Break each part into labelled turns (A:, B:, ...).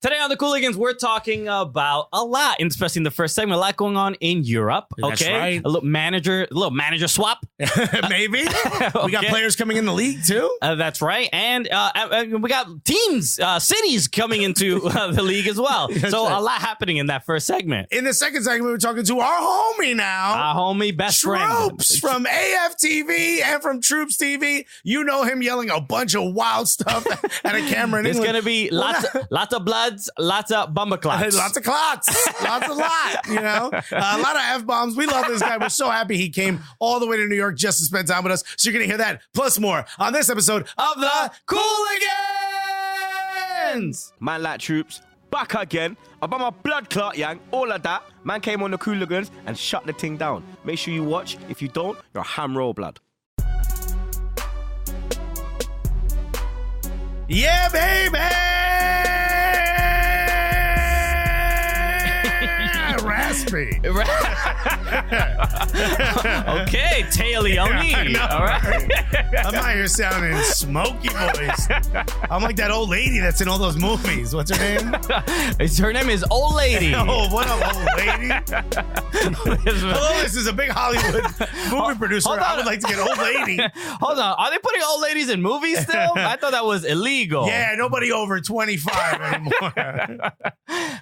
A: Today on the Cooligans, we're talking about a lot, especially in the first segment, a lot going on in Europe.
B: That's right.
A: A little manager swap.
B: Maybe.
A: Okay.
B: We got players coming in the league, too.
A: That's right. And we got teams, cities coming into the league as well. So right. A lot happening in that first segment.
B: In the second segment, we're talking to our homie now.
A: Our homie, best friend.
B: Troopz from AFTV and from Troopz TV. You know him yelling a bunch of wild stuff at a camera in
A: It's
B: England.
A: going to be lots of bloods, lots of bumper clots.
B: Lots of clots. Lots of lot, you know. A lot of F-bombs. We love this guy. We're so happy he came all the way to New York just to spend time with us. So you're going to hear that plus more on this episode of the Cooligans.
C: Man like Troopz, back again. About my blood clot, yang, all of that. Man came on the Cooligans and shut the thing down. Make sure you watch. If you don't, you're ham roll blood.
B: Yeah, baby! Raspy.
A: Okay, Leone. All right.
B: I'm out here sounding smoky voice. I'm like that old lady that's in all those movies. What's her name?
A: Her name is Old Lady.
B: Oh, what up, old lady? Hello, this is a big Hollywood movie producer. I would like to get Old Lady.
A: Hold on. Are they putting old ladies in movies still? I thought that was illegal.
B: Yeah, nobody over 25 anymore.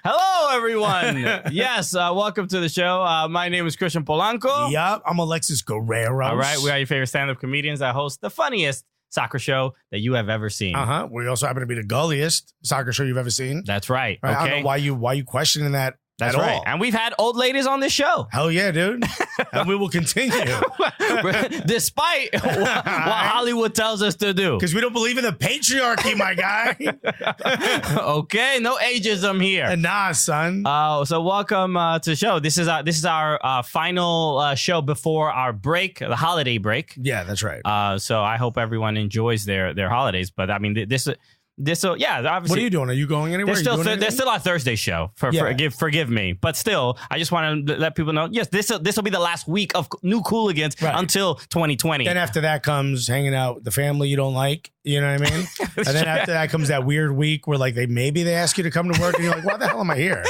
A: Hello, everyone. Yes, welcome to the show. My name is Christian Polanco.
B: Yup, I'm Alexis Guerrero.
A: All right, we are your favorite stand-up comedians that host the funniest soccer show that you have ever seen.
B: We also happen to be the gulliest soccer show you've ever seen.
A: That's right.
B: Okay.
A: I
B: don't know why you questioning that.
A: That's
B: at
A: right.
B: all.
A: And we've had old ladies on this show.
B: Hell yeah, dude. And we will continue.
A: Despite what Hollywood tells us to do.
B: Because we don't believe in the patriarchy, my guy.
A: Okay, no ageism here.
B: Nah, son.
A: So welcome to the show. This is our final show before our break, the holiday break.
B: Yeah, that's right.
A: So I hope everyone enjoys their holidays. But I mean, this obviously.
B: What are you doing? Are you going anywhere?
A: There's still our Thursday show. Forgive me, but still, I just want to let people know. Yes, this will be the last week of new Cooligans until 2020.
B: Then after that comes hanging out with the family you don't like. You know what I mean? And then after that comes that weird week where like they ask you to come to work and you're like, why the hell am I here?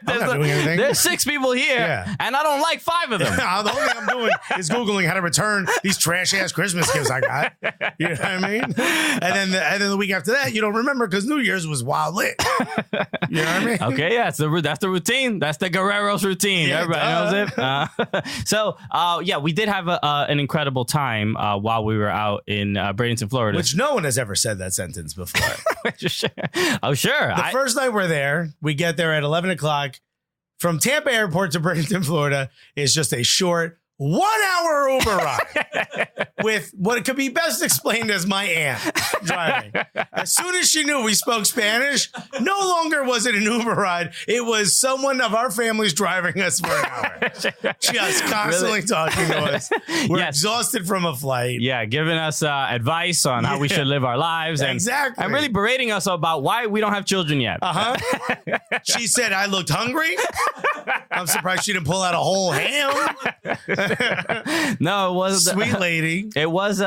B: I'm not doing anything.
A: There's 6 people here, and I don't like 5 of them.
B: The only thing I'm doing is Googling how to return these trash ass Christmas gifts I got. You know what I mean? And then the week after that, you don't remember because New Year's was wild lit. You know what I mean?
A: Okay, yeah, that's the routine. That's the Guerrero's routine. Yeah, everybody knows it. We did have an incredible time while we were out in Bradenton, Florida.
B: Which no one has ever said that sentence before.
A: Oh, sure.
B: The first night we're there, we get there at 11 o'clock. From Tampa Airport to Bradenton, Florida is just a short 1-hour Uber ride with what could be best explained as my aunt driving. As soon as she knew we spoke Spanish, no longer was it an Uber ride. It was someone of our families driving us for an hour. Just constantly talking to us. We're exhausted from a flight.
A: Yeah, giving us advice on how we should live our lives. And really berating us about why we don't have children yet.
B: She said I looked hungry. I'm surprised she didn't pull out a whole ham.
A: No, it was
B: sweet lady.
A: It was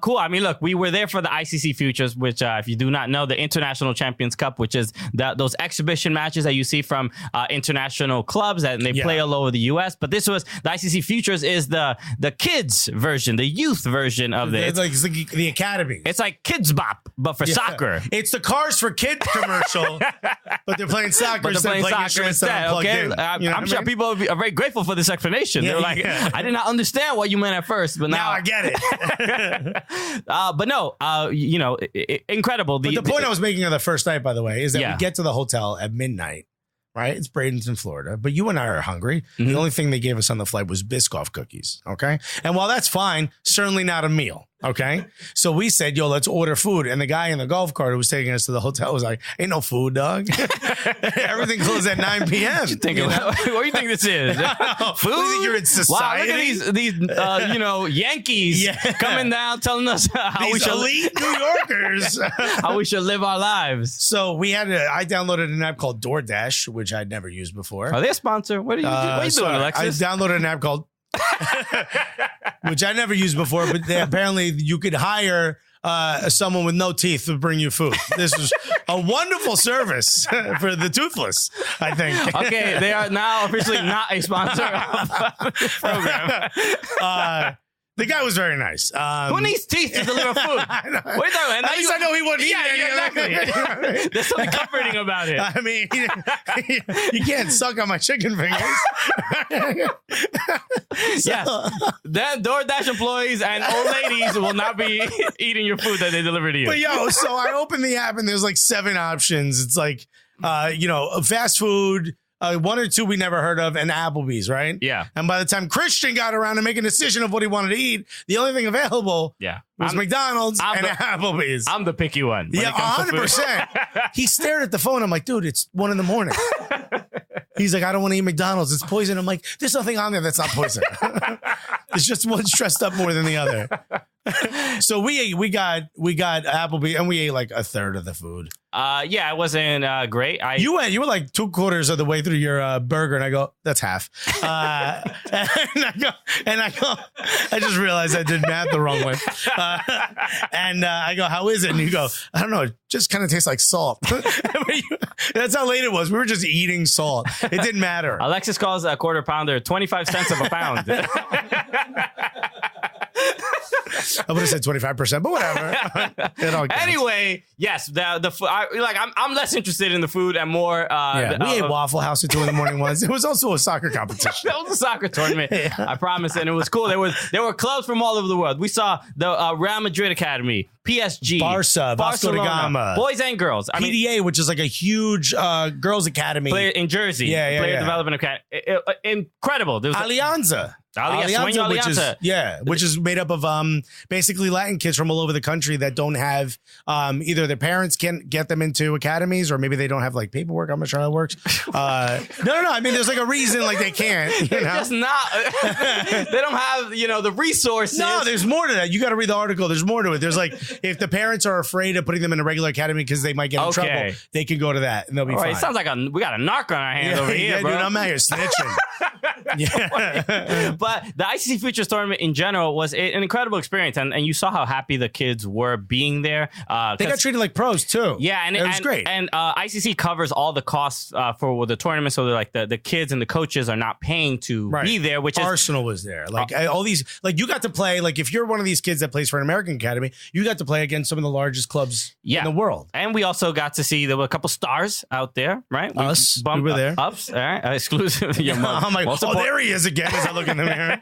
A: cool. I mean, look, we were there for the ICC Futures, which, if you do not know, the International Champions Cup, which is those exhibition matches that you see from international clubs, and they play all over the U.S. But this was the ICC Futures is the kids version, the youth version of this.
B: It's like the academy.
A: It's like Kids Bop, but for soccer.
B: It's the Cars for Kids commercial, but they're playing soccer instead.
A: Okay, I'm sure people are very grateful for this explanation. They're like, I did not understand what you meant at first, but now
B: I get it.
A: But no, incredible.
B: But the point I was making on the first night, by the way, is that we get to the hotel at midnight. Right? It's Bradenton, Florida. But you and I are hungry. Mm-hmm. The only thing they gave us on the flight was Biscoff cookies. Okay. And while that's fine, certainly not a meal. Okay. So we said, yo, let's order food. And the guy in the golf cart who was taking us to the hotel was like, ain't no food, dog. Everything closed at 9 p.m.
A: What do you think this is? Food?
B: What do you think you're in society?
A: Wow, look at these Yankees coming down telling us how we should
B: elite New Yorkers
A: how we should live our lives.
B: So I downloaded an app called DoorDash, which I'd never used before.
A: Are they a sponsor? What are you doing, Alexis?
B: I downloaded an app called which I never used before, but apparently you could hire someone with no teeth to bring you food. This was a wonderful service for the toothless, I think.
A: Okay, they are now officially not a sponsor of the program.
B: The guy was very nice.
A: Who needs teeth to deliver food?
B: I know.
A: At
B: least I know he wouldn't eat any
A: exactly. There's something comforting about it.
B: I mean, you can't suck on my chicken fingers.
A: Yes. Then DoorDash employees and old ladies will not be eating your food that they deliver to you.
B: But so I opened the app and there's like 7 options. It's like, fast food, 1 or 2 we never heard of, and Applebee's, right?
A: Yeah.
B: And by the time Christian got around to make a decision of what he wanted to eat, the only thing available was McDonald's and Applebee's.
A: I'm the picky one.
B: Yeah, 100%. He stared at the phone. I'm like, dude, it's 1 a.m. He's like, I don't want to eat McDonald's. It's poison. I'm like, there's nothing on there that's not poison. It's just one's dressed up more than the other. So we got Applebee's and we ate like a third of the food.
A: It wasn't great.
B: You were like 2/4 of the way through your burger, and I go, that's half. I just realized I did math the wrong way. I go, how is it? And you go, I don't know. It just kind of tastes like salt. That's how late it was. We were just eating salt. It didn't matter.
A: Alexis calls a quarter pounder 25 cents of a pound.
B: I would have said 25%, but whatever.
A: Anyway, yes, I'm less interested in the food and more.
B: We ate Waffle House at 2 a.m. once. It was also a soccer competition.
A: That was a soccer tournament. Yeah. I promise, and it was cool. There were clubs from all over the world. We saw the Real Madrid Academy, PSG,
B: Vasco da Gama,
A: boys and girls.
B: PDA, which is like a huge girls academy
A: in Jersey. Player Development Academy. Incredible. There was
B: Alianza, which is made up of basically Latin kids from all over the country that don't have either their parents can't get them into academies, or maybe they don't have like paperwork. I'm not sure how it works. No. I mean, there's like a reason like they can't.
A: It's just not. They don't have the resources.
B: No, there's more to that. You got to read the article. There's more to it. There's like, if the parents are afraid of putting them in a regular academy because they might get in trouble, they can go to that and they'll be fine.
A: It sounds like we got a knock on our hands over here, bro.
B: Dude, I'm out here snitching.
A: But the ICC Futures Tournament in general was an incredible experience, and you saw how happy the kids were being there.
B: They got treated like pros too.
A: Yeah, and it was great. And ICC covers all the costs for the tournament, so they're like the kids and the coaches are not paying to be there. Which
B: Arsenal was there, like all these, like you got to play. Like if you're one of these kids that plays for an American academy, you got to play against some of the largest clubs in the world.
A: And we also got to see there were a couple stars out there, right?
B: We were there.
A: Ups, all right, exclusive.
B: I'm like, there he is again as I look in the mirror.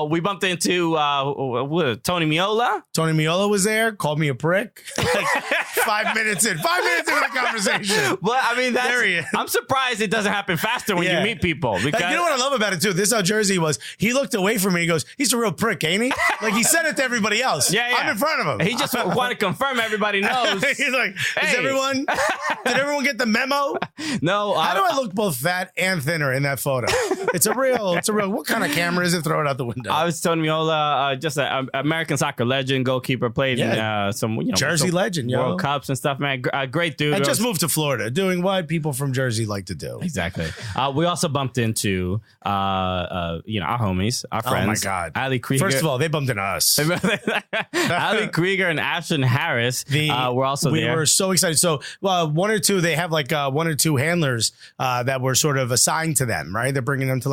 A: We bumped into Tony Miola.
B: Tony Miola was there, called me a prick. Like 5 minutes in the conversation.
A: But I mean,
B: there he is.
A: I'm surprised it doesn't happen faster when you meet people. Because
B: you know what I love about it too? This is how Jersey was. He looked away from me. He goes, he's a real prick, ain't he? Like he said it to everybody else.
A: Yeah.
B: I'm in front of him.
A: He just wanted to confirm everybody knows.
B: He's like, did everyone get the memo?
A: No.
B: How do I look both fat and thinner in that photo? It's a real, what kind of camera is it? Throw it out the window.
A: I was Tony Miola, just an American soccer legend, goalkeeper, played in some
B: Jersey legend,
A: World Cups and stuff, man. Great dude.
B: I just moved to Florida, doing what people from Jersey like to do.
A: Exactly. We also bumped into our homies, our friends.
B: Oh my God,
A: Ali Krieger.
B: First of all, they bumped into us.
A: Ali Krieger and Ashton Harris were also there.
B: We were so excited. So 1 or 2, they have like 1 or 2 handlers that were sort of assigned to them, right? They're bringing them to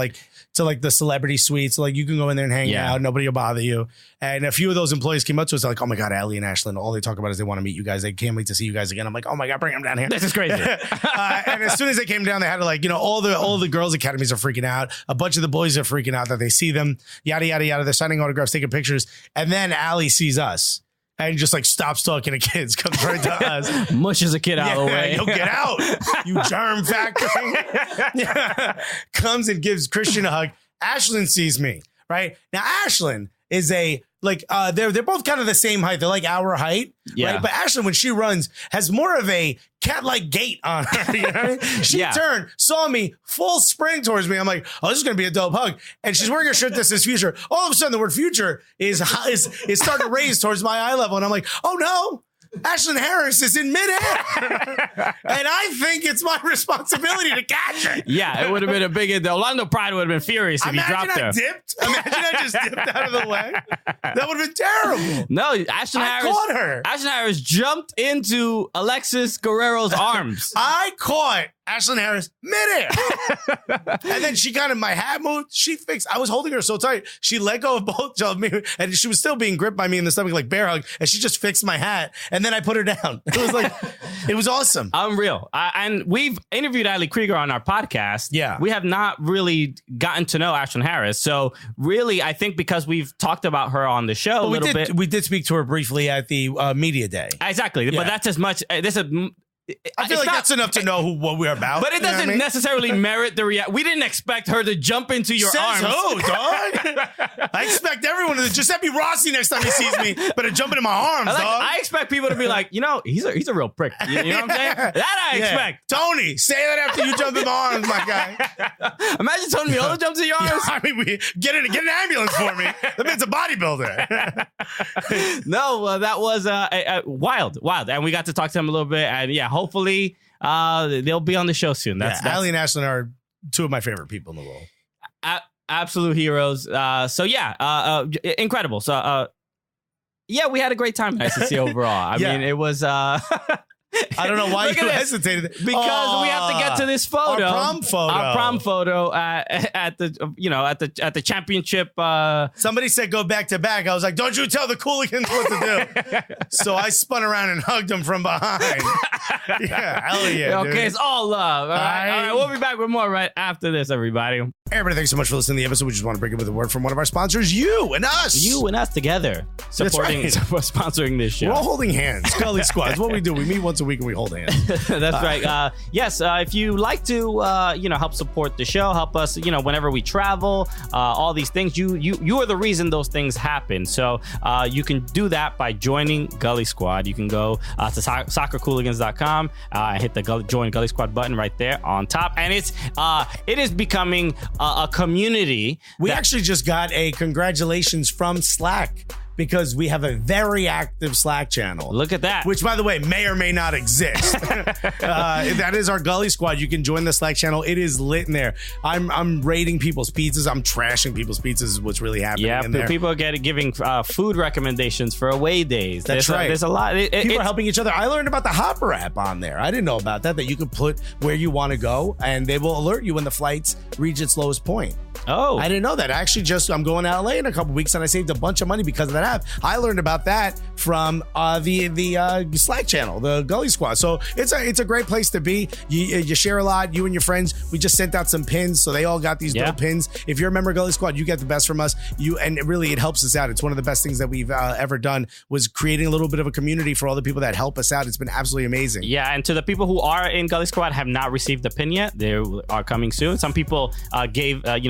B: the celebrity suites. So like you can go in there and hang out. Nobody will bother you. And a few of those employees came up to us like, oh my God, Allie and Ashlyn, all they talk about is they want to meet you guys. They can't wait to see you guys again. I'm like, oh my God, bring them down here.
A: This is crazy.
B: And as soon as they came down, they had to all the girls' academies are freaking out. A bunch of the boys are freaking out that they see them, yada, yada, yada. They're signing autographs, taking pictures. And then Allie sees us. And just stops talking to kids, comes right to us.
A: Mushes a kid out of the way.
B: Yo, get out, you germ factory. Comes and gives Christian a hug. Ashlyn sees me, right? Now, Ashlyn is they're both kind of the same height. They're like our height, right? But Ashlyn, when she runs, has more of a cat-like gait on her. You know what I mean? She turned, saw me, full sprint towards me. I'm like, oh, this is going to be a dope hug. And she's wearing a shirt that says future. All of a sudden, the word future is starting to raise towards my eye level. And I'm like, oh no. Ashlyn Harris is in midair. And I think it's my responsibility to catch her.
A: Yeah, it would have been a big... The Orlando Pride would have been furious if you dropped her.
B: Imagine I just dipped out of the way. That would have been terrible.
A: No, Ashlyn
B: caught her.
A: Ashlyn Harris jumped into Alexis Guerrero's arms.
B: I caught Ashlyn Harris midair. And then she kind of, my hat moved. She fixed, I was holding her so tight. She let go of both of me and she was still being gripped by me in the stomach like bear hug. And she just fixed my hat. And then I put her down. It was like, it was awesome.
A: Unreal. And we've interviewed Ali Krieger on our podcast.
B: Yeah.
A: We have not really gotten to know Ashlyn Harris. So really, I think because we've talked about her on the show a little bit.
B: We did speak to her briefly at the media day.
A: Exactly. Yeah. But that's as much.
B: I feel like that's enough to know what we're about.
A: But it doesn't necessarily merit the reaction. We didn't expect her to jump into your arms.
B: Who, dog? I expect everyone to just have me Rossi next time he sees me, better jump into my arms, dog.
A: I expect people to be like, he's a real prick. You know what I'm saying? That I expect.
B: Tony, say that after you jump in my arms, my guy.
A: Imagine Tony Miola jumps in your arms.
B: I mean, get an ambulance for me. That man's a bodybuilder.
A: No, that was wild. And we got to talk to him a little bit. And yeah, hopefully they'll be on the show soon.
B: Ali and Ashlyn are two of my favorite people in the world.
A: Absolute heroes. So yeah, incredible. So yeah, we had a great time at ICC overall. I mean, it was
B: I don't know why you hesitated.
A: Because we have to get to this photo.
B: Our prom photo
A: at the championship.
B: Somebody said go back to back. I was like, don't you tell the Cooligans what to do. So I spun around and hugged him from behind. Yeah, hell yeah.
A: Okay,
B: dude.
A: It's all love. All right, we'll be back with more right after this, everybody.
B: Hey, everybody, thanks so much for listening to the episode. We just want to break it with a word from one of our sponsors, you and us.
A: You and us together. Sponsoring this show.
B: We're all holding hands. Gully Squad. That's what we do. We meet once a week and we hold hands.
A: That's right. Yes, if you like to, help support the show, help us, whenever we travel, all these things, you are the reason those things happen. So you can do that by joining Gully Squad. You can go to soccercooligans.com and hit the join Gully Squad button right there on top. And it is becoming a community.
B: We actually just got a congratulations from Slack, because we have a very active Slack channel.
A: Look at that.
B: Which, by the way, may or may not exist. That is our Gully Squad. You can join the Slack channel. It is lit in there. I'm rating people's pizzas. I'm trashing people's pizzas is what's really happening in there.
A: People are giving food recommendations for away days.
B: That's right.
A: There's a lot.
B: People are helping each other. I learned about the Hopper app on there. I didn't know about that you could put where you want to go, and they will alert you when the flights reach its lowest point.
A: Oh.
B: I didn't know that. I'm going to LA in a couple weeks, and I saved a bunch of money because of that app. I learned about that from the Slack channel, the Gully Squad. So it's a great place to be. You share a lot, you and your friends. We just sent out some pins, so they all got these dope pins. If you're a member of Gully Squad, you get the best from us. And really, it helps us out. It's one of the best things that we've ever done, was creating a little bit of a community for all the people that help us out. It's been absolutely amazing. Yeah,
A: and to the people who are in Gully Squad have not received the pin yet, they are coming soon. Some people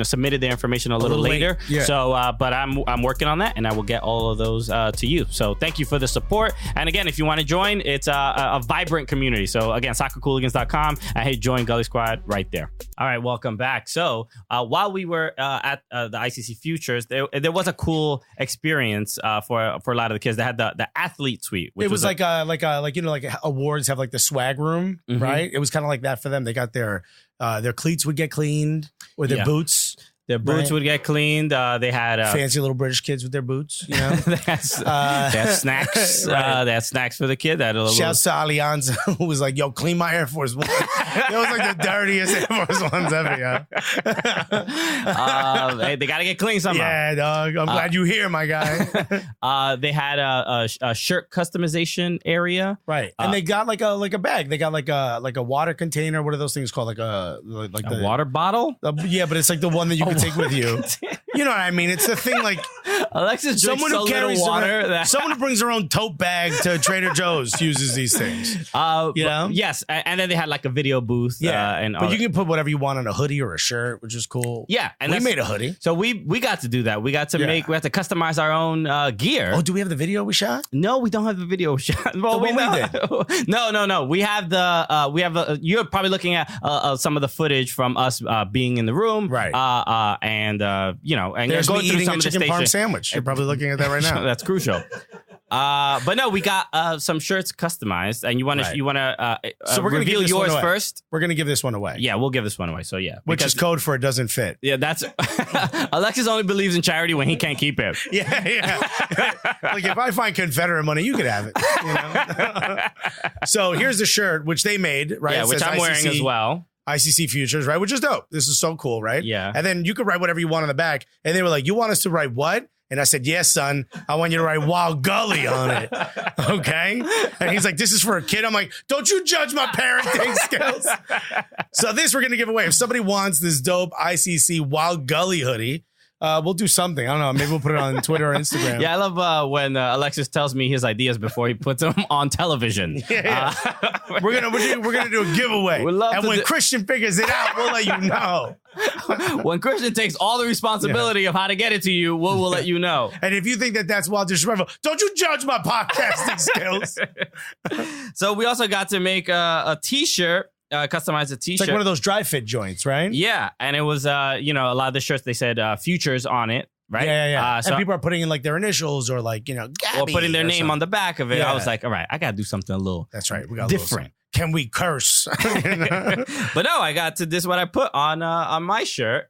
A: submitted their information a little later.
B: Yeah.
A: So, but I'm working on that, and I will get all of those to you. So thank you for the support. And again, if you want to join, it's a vibrant community. So again, soccercooligans.com, and hey, join Gully Squad right there. All right, welcome back. So while we were at the ICC Futures, there was a cool experience for a lot of the kids. They had the athlete suite.
B: Which it was like awards have like the swag room, right? It was kind of like that for them. They got their cleats would get cleaned, or their boots.
A: Their boots would get cleaned. They had
B: fancy little British kids with their boots. You know,
A: they had snacks. Right. They had snacks for the kid.
B: Shouts to Allianz, who was like, "Yo, clean my Air Force One." That was like the dirtiest Air Force Ones ever.
A: Yo. They got to get clean somehow.
B: Yeah, dog. I'm glad you're here, my guy.
A: They had a shirt customization area,
B: right? And they got like a bag. They got like a water container. What are those things called? Like a
A: water bottle?
B: Yeah, but it's like the one that you can take with you. You know what I mean? It's the thing like
A: Alexis someone who carries water.
B: Someone who brings their own tote bag to Trader Joe's uses these things. You know?
A: Yes, and then they had like a video booth.
B: Yeah, but you can put whatever you want on a hoodie or a shirt, which is cool.
A: Yeah, and
B: we made a hoodie.
A: So we got to do that. We got to we have to customize our own gear.
B: Oh, do we have the video we shot?
A: No, we don't have the video shot. Well,
B: we did.
A: No. We have you're probably looking at some of the footage from us being in the room,
B: right?
A: And
B: there's
A: going
B: me
A: through
B: eating
A: some
B: a
A: of the
B: chicken parm
A: stations.
B: sandwich. You're probably looking at that right now.
A: That's crucial. But no, we got some shirts customized, and you want to
B: so we're gonna
A: reveal
B: give this one
A: yours
B: away.
A: first.
B: We're going to give this one away.
A: Yeah, we'll give this one away. So yeah,
B: Which is code for it doesn't fit.
A: Yeah, that's Alexis only believes in charity when he can't keep it.
B: Yeah. Like if I find Confederate money, you could have it. You know? So here's the shirt, which they made, right?
A: Yeah,
B: It
A: which
B: says
A: I'm wearing
B: ICC
A: as well.
B: ICC Futures, right? Which is dope. This is so cool, right?
A: Yeah.
B: And then you could write whatever you want on the back. And they were like, you want us to write what? And I said, yes, son. I want you to write Wild Gully on it. Okay? And he's like, this is for a kid. I'm like, don't you judge my parenting skills. So this we're going to give away. If somebody wants this dope ICC Wild Gully hoodie, we'll do something. I don't know. Maybe we'll put it on Twitter or Instagram.
A: Yeah, I love when Alexis tells me his ideas before he puts them on television.
B: Yeah. We're gonna do a giveaway. And when Christian figures it out, we'll let you know.
A: When Christian takes all the responsibility of how to get it to you, we'll let you know.
B: And if you think that that's wild disrespectful, don't you judge my podcasting skills.
A: So we also got to make a T-shirt. Customize a T-shirt.
B: It's like one of those dry fit joints, right?
A: Yeah, and it was a lot of the shirts they said futures on it, right?
B: Yeah.
A: So
B: and people are putting in like their initials or like Gabby
A: or putting their name
B: something.
A: on the back of it.
B: Yeah.
A: I was like, all right, I gotta do something a little.
B: That's right. We got
A: different.
B: Can we curse?
A: But no, I got to this is what I put on my shirt.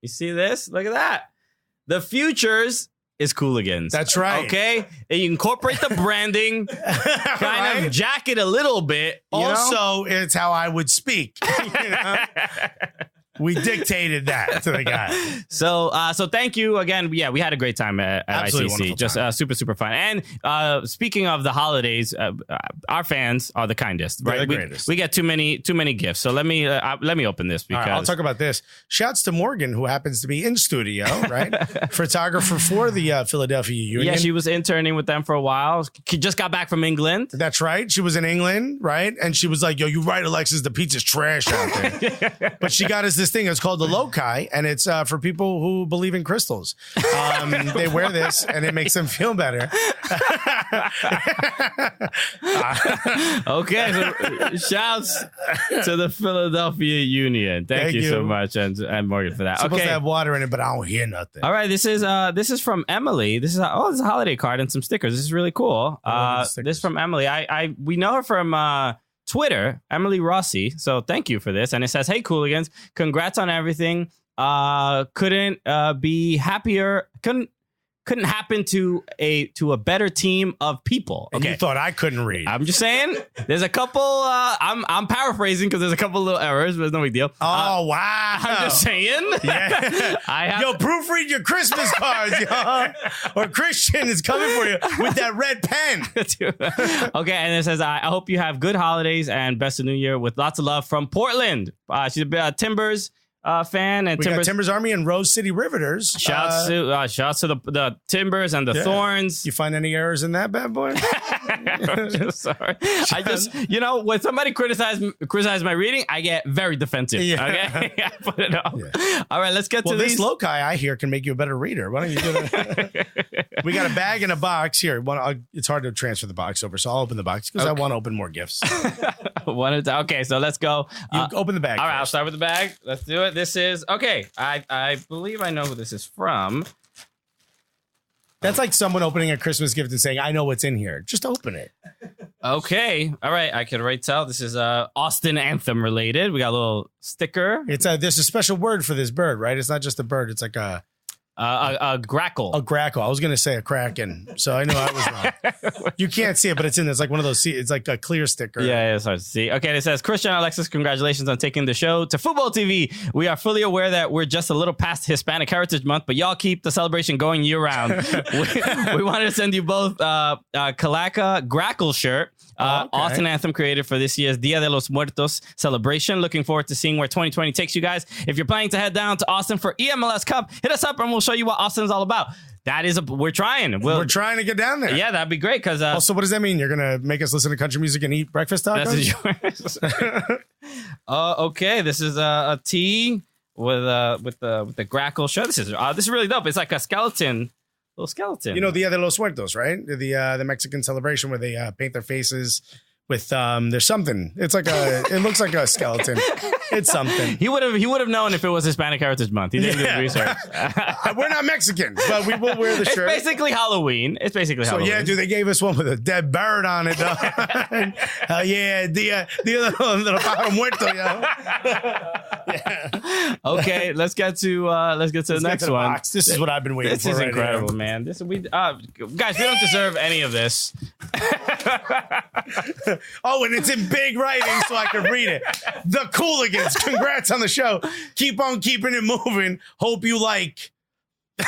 A: You see this? Look at that. The futures is Cooligans.
B: That's right.
A: Okay, and you incorporate the branding, kind
B: Right?
A: of jack it a little bit. You know?
B: Also, it's how I would speak. You know? We dictated that to the guy.
A: So thank you again. Yeah, we had a great time at
B: Absolutely
A: ICC. Just super fun. And speaking of the holidays, our fans are the kindest.
B: They're
A: Right,
B: the greatest.
A: We get too many gifts. So let me open this because
B: All right, I'll talk about this. Shouts to Morgan, who happens to be in studio, right? Photographer for the Philadelphia Union.
A: yeah, she was interning with them for a while. She just got back from England.
B: That's right. She was in England, right? And she was like, yo, you right, Alexis, the pizza's trash out there. But she got us this thing. It's called the Loci, and it's for people who believe in crystals. They wear this, and it makes them feel better.
A: Okay, so shouts to the Philadelphia Union. Thank you so much, and Morgan for that.
B: It's supposed
A: Okay.
B: to have water in it, but I don't hear nothing.
A: All right, this is from Emily. This is a holiday card and some stickers. This is really cool.
B: I love the stickers.
A: This is from Emily. We know her from Twitter, Emily Rossi. So thank you for this. And it says, "Hey, Cooligans, congrats on everything. Couldn't be happier. Couldn't happen to a better team of people."
B: And
A: Okay.
B: you thought I couldn't read.
A: I'm just saying, there's a couple. I'm paraphrasing because there's a couple little errors, but it's no big deal.
B: Oh, wow.
A: I'm just saying.
B: Yeah.
A: I have.
B: Yo, proofread your Christmas cards, yo. Or Christian is coming for you with that red pen.
A: Okay, and it says, I hope you have good holidays and best of New Year with lots of love from Portland. She's a Timbers fan, and
B: We got Timbers Army and Rose City Riveters.
A: shouts to the Timbers and the
B: Yeah.
A: Thorns.
B: You find any errors in that bad boy?
A: I'm just sorry. I just, when somebody criticize my reading, I get very defensive.
B: Yeah.
A: Okay, I put it up.
B: Yeah.
A: All right, let's get
B: Well,
A: to
B: this
A: these.
B: loci I hear can make you a better reader. Why don't you do that? We got a bag and a box here. It's hard to transfer the box over, so I'll open the box because I want to open more gifts.
A: Okay, so let's go.
B: You open the bag.
A: All right, I'll
B: first.
A: start with the bag. Let's do it. This is okay. I believe I know who this is from.
B: That's like someone opening a Christmas gift and saying, "I know what's in here." Just open it.
A: Okay, all right. I can already tell this is Austin Anthem related. We got a little sticker,
B: There's a special word for this bird, right? It's not just a bird. It's like a
A: grackle.
B: grackle. I was going to say a kraken, so I know I was wrong. You can't see it, but it's in there. It's like one of those. It's like a clear sticker.
A: Yeah, it's hard to see. Okay, it says, Christian and Alexis, congratulations on taking the show to Football TV. We are fully aware that we're just a little past Hispanic Heritage Month, but y'all keep the celebration going year round. we wanted to send you both Calaca Grackle shirt.
B: Okay.
A: Austin Anthem created for this year's Dia de los Muertos celebration. Looking forward to seeing where 2020 takes you guys. If you're planning to head down to Austin for EMLS Cup, hit us up and we'll show you what Austin's all about. We're trying.
B: We're trying to get down there.
A: Yeah, that'd be great because
B: Also, what does that mean? You're gonna make us listen to country music and eat breakfast tacos?
A: that's yours. Okay, this is a tee with the grackle shirt. This is really dope. It's like a skeleton. Little skeleton.
B: You know, Dia de los Muertos, right? The Mexican celebration where they paint their faces with there's something. It looks like a skeleton. It's something.
A: He would have known if it was Hispanic Heritage Month. He didn't do the research.
B: We're not Mexican, but we will wear the shirt.
A: It's basically Halloween.
B: So yeah, dude, they gave us one with a dead bird on it. Hell yeah, Dia del Pájaro Muerto, yo. Yeah.
A: Okay, let's get to the next one.
B: Box. This is what I've been waiting for.
A: This is incredible, man. Guys, we don't deserve any of this.
B: Oh, and it's in big writing so I can read it. The Cooligans, congrats on the show. Keep on keeping it moving. Hope you like. Did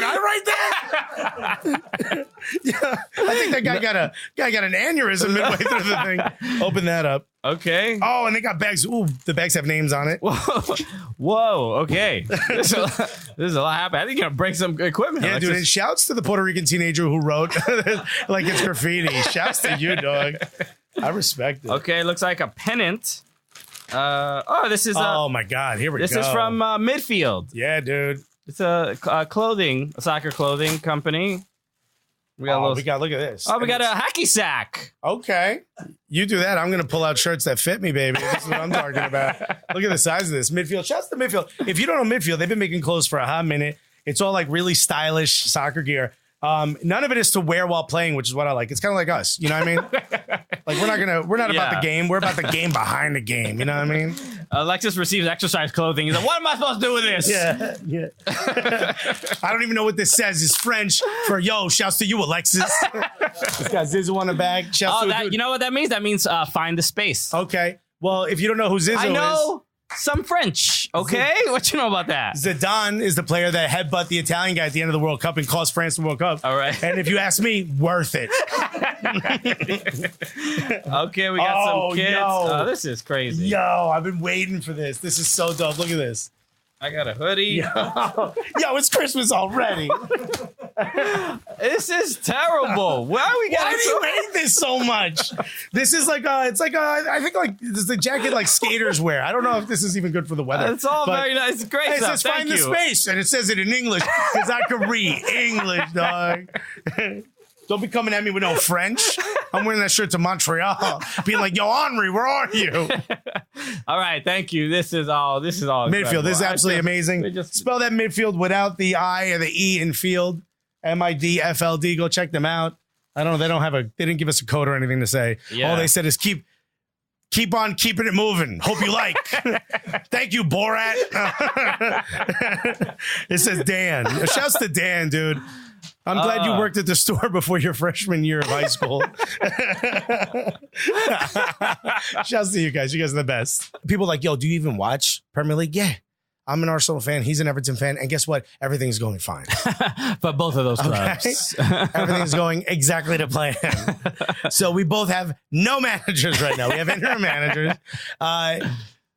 B: I write that? Yeah, I think that guy got an aneurysm midway through the thing. Open that up.
A: Okay.
B: Oh, and they got bags. Ooh, the bags have names on it.
A: Whoa. Okay. This is a lot happening. I think you're gonna break some equipment.
B: Yeah, dude. And shouts to the Puerto Rican teenager who wrote like it's graffiti. Shouts to you, dog. I respect it.
A: Okay, looks like a pennant. This is.
B: Oh my God! Here we go.
A: This is from Midfield.
B: Yeah, dude.
A: It's a soccer clothing company. We got
B: look at this.
A: Oh, we got a hacky sack.
B: Okay. You do that. I'm going to pull out shirts that fit me, baby. This is what I'm talking about. Look at the size of this. Midfield. Shouts to Midfield. If you don't know Midfield, they've been making clothes for a hot minute. It's all like really stylish soccer gear. None of it is to wear while playing, which is what I like. It's kind of like us. You know what I mean? Like we're not about the game. We're about the game behind the game. You know what I mean?
A: Alexis receives exercise clothing. He's like, what am I supposed to do with this?
B: Yeah. I don't even know what this says. It's French for yo. Shouts to you, Alexis. It's got Zizou on the bag. Shouts to
A: you know what that means? That means find the space.
B: Okay. Well, if you don't know who Zizou is.
A: I know some French. Okay. What you know about that?
B: Zlatan is the player that headbutt the Italian guy at the end of the World Cup and cost France the World Cup.
A: All right.
B: And if you ask me, worth it.
A: Okay, we got some kids. Oh, this is crazy.
B: Yo, I've been waiting for this. This is so dope. Look at this.
A: I got a hoodie.
B: Yo, it's Christmas already.
A: This is terrible. Why do
B: you hate this so much? This is like I think like this is the jacket like skaters wear. I don't know if this is even good for the weather.
A: It's all very nice. Great
B: it
A: stuff.
B: says find the space, and it says it in English because I can read English, dog. Don't be coming at me with no French. I'm wearing that shirt to Montreal, being like, "Yo, Henri, where are you?"
A: All right, thank you. This is all.
B: Midfield.
A: Incredible.
B: This is absolutely amazing. Spell that midfield without the I or the E in field. MIDFLD. Go check them out. I don't know. They didn't give us a code or anything to say.
A: Yeah.
B: All they said is keep on keeping it moving. Hope you like. Thank you, Borat. It says Dan. Shouts to Dan, dude. I'm glad you worked at the store before your freshman year of high school. Shouts to you guys. You guys are the best. People are like, yo, do you even watch Premier League? Yeah. I'm an Arsenal fan. He's an Everton fan. And guess what? Everything's going fine.
A: But both of those clubs.
B: Okay? Everything's going exactly to plan. So we both have no managers right now. We have interim managers.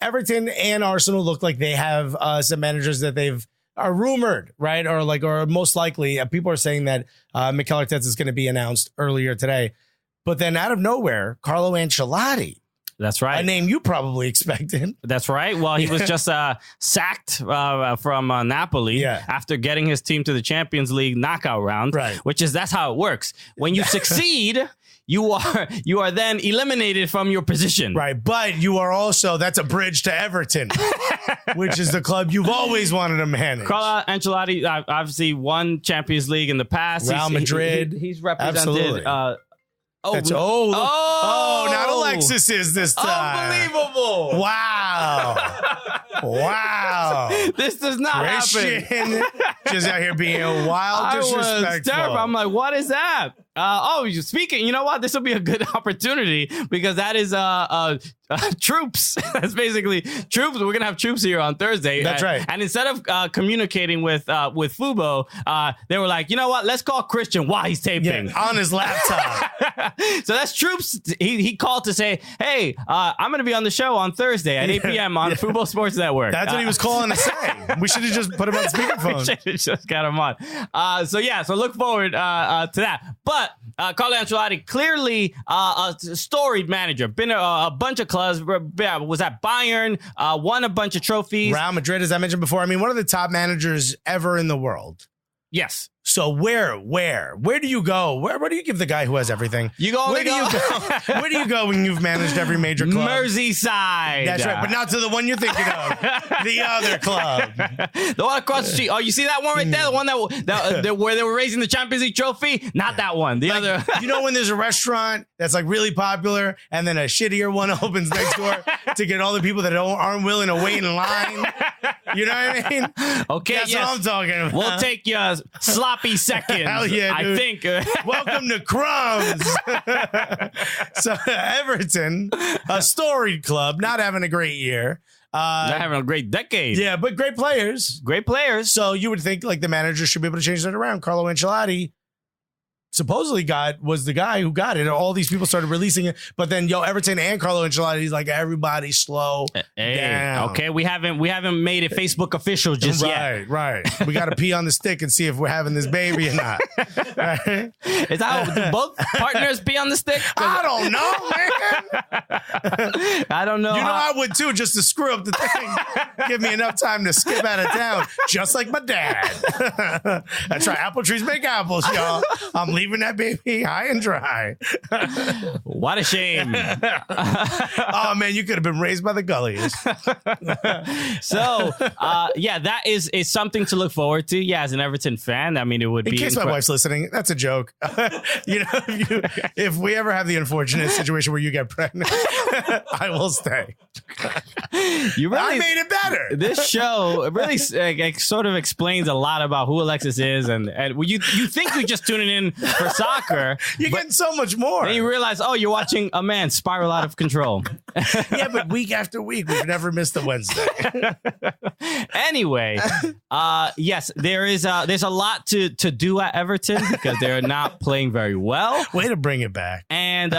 B: Everton and Arsenal look like they have some managers that they've are rumored, right? Or most likely, people are saying that Mikel Arteta is going to be announced earlier today. But then out of nowhere, Carlo Ancelotti.
A: That's right.
B: A name you probably expected.
A: That's right. Well, he was just sacked from Napoli after getting his team to the Champions League knockout round.
B: Right.
A: That's how it works. When you succeed, you are then eliminated from your position.
B: Right. But you are also, that's a bridge to Everton, which is the club you've always wanted to manage.
A: Carlo Ancelotti obviously won Champions League in the past.
B: Real Madrid.
A: He's represented.
B: Absolutely. Not Alexis is this time.
A: Unbelievable.
B: Wow.
A: This does not happen.
B: Just out here being wild, disrespectful.
A: I was terrible. I'm like, what is that? Speaking, you know what? This will be a good opportunity because that is Troopz. That's basically Troopz. We're gonna have Troopz here on Thursday.
B: That's right.
A: And instead of communicating with Fubo, they were like, you know what? Let's call Christian while he's taping
B: on his laptop.
A: So that's Troopz. He called to say, hey, I'm gonna be on the show on Thursday at 8 p.m. on Fubo Sports Network.
B: That's what he was calling to say. We should have just put him on speakerphone.
A: We should have just got him on. So look forward to that. But Carlo Ancelotti, clearly a storied manager, been a bunch of clubs, was at Bayern, won a bunch of trophies.
B: Real Madrid, as I mentioned before. I mean, one of the top managers ever in the world.
A: Yes.
B: So where do you go? Where do you give the guy who has everything?
A: You go.
B: Where do you go? Where do you go when you've managed every major club?
A: Merseyside.
B: That's right, but not to the one you're thinking of. The other club.
A: The one across the street. Oh, you see that one right there? The one that where they were raising the Champions League trophy? Not that one. The other.
B: You know when there's a restaurant that's like really popular and then a shittier one opens next door to get all the people that aren't willing to wait in line? You know what I mean?
A: Okay,
B: that's what I'm talking about.
A: We'll take your sloppy seconds.
B: Hell yeah, dude.
A: I think.
B: Welcome to Crumbs. So Everton, a storied club, not having a great year.
A: Not having a great decade.
B: Yeah, but great players.
A: Great players.
B: So you would think like the manager should be able to change that around. Carlo Ancelotti supposedly was the guy who got it. All these people started releasing it, but then Everton and Carlo Ancelotti's like, everybody slow down.
A: Okay, we haven't made it Facebook official just yet.
B: Right. We got to pee on the stick and see if we're having this baby or not. Right?
A: Is that how both partners pee on the stick?
B: I don't know, man.
A: I don't know.
B: You know, I would too, just to screw up the thing. Give me enough time to skip out of town, just like my dad. That's right. Apple trees make apples, y'all. I'm leaving that baby high and dry.
A: What a shame.
B: Oh, man, you could have been raised by the Gullies.
A: So, that is something to look forward to. Yeah, as an Everton fan, I mean, it would be...
B: In case my wife's listening, that's a joke. If we ever have the unfortunate situation where you get pregnant, I will stay. I made it better.
A: This show really sort of explains a lot about who Alexis is, and you think you're just tuning in for soccer.
B: You're getting so much more.
A: Then you realize, you're watching a man spiral out of control.
B: Yeah, but week after week, we've never missed a Wednesday.
A: Anyway, yes, there's a lot to do at Everton because they're not playing very well.
B: Way to bring it back.
A: And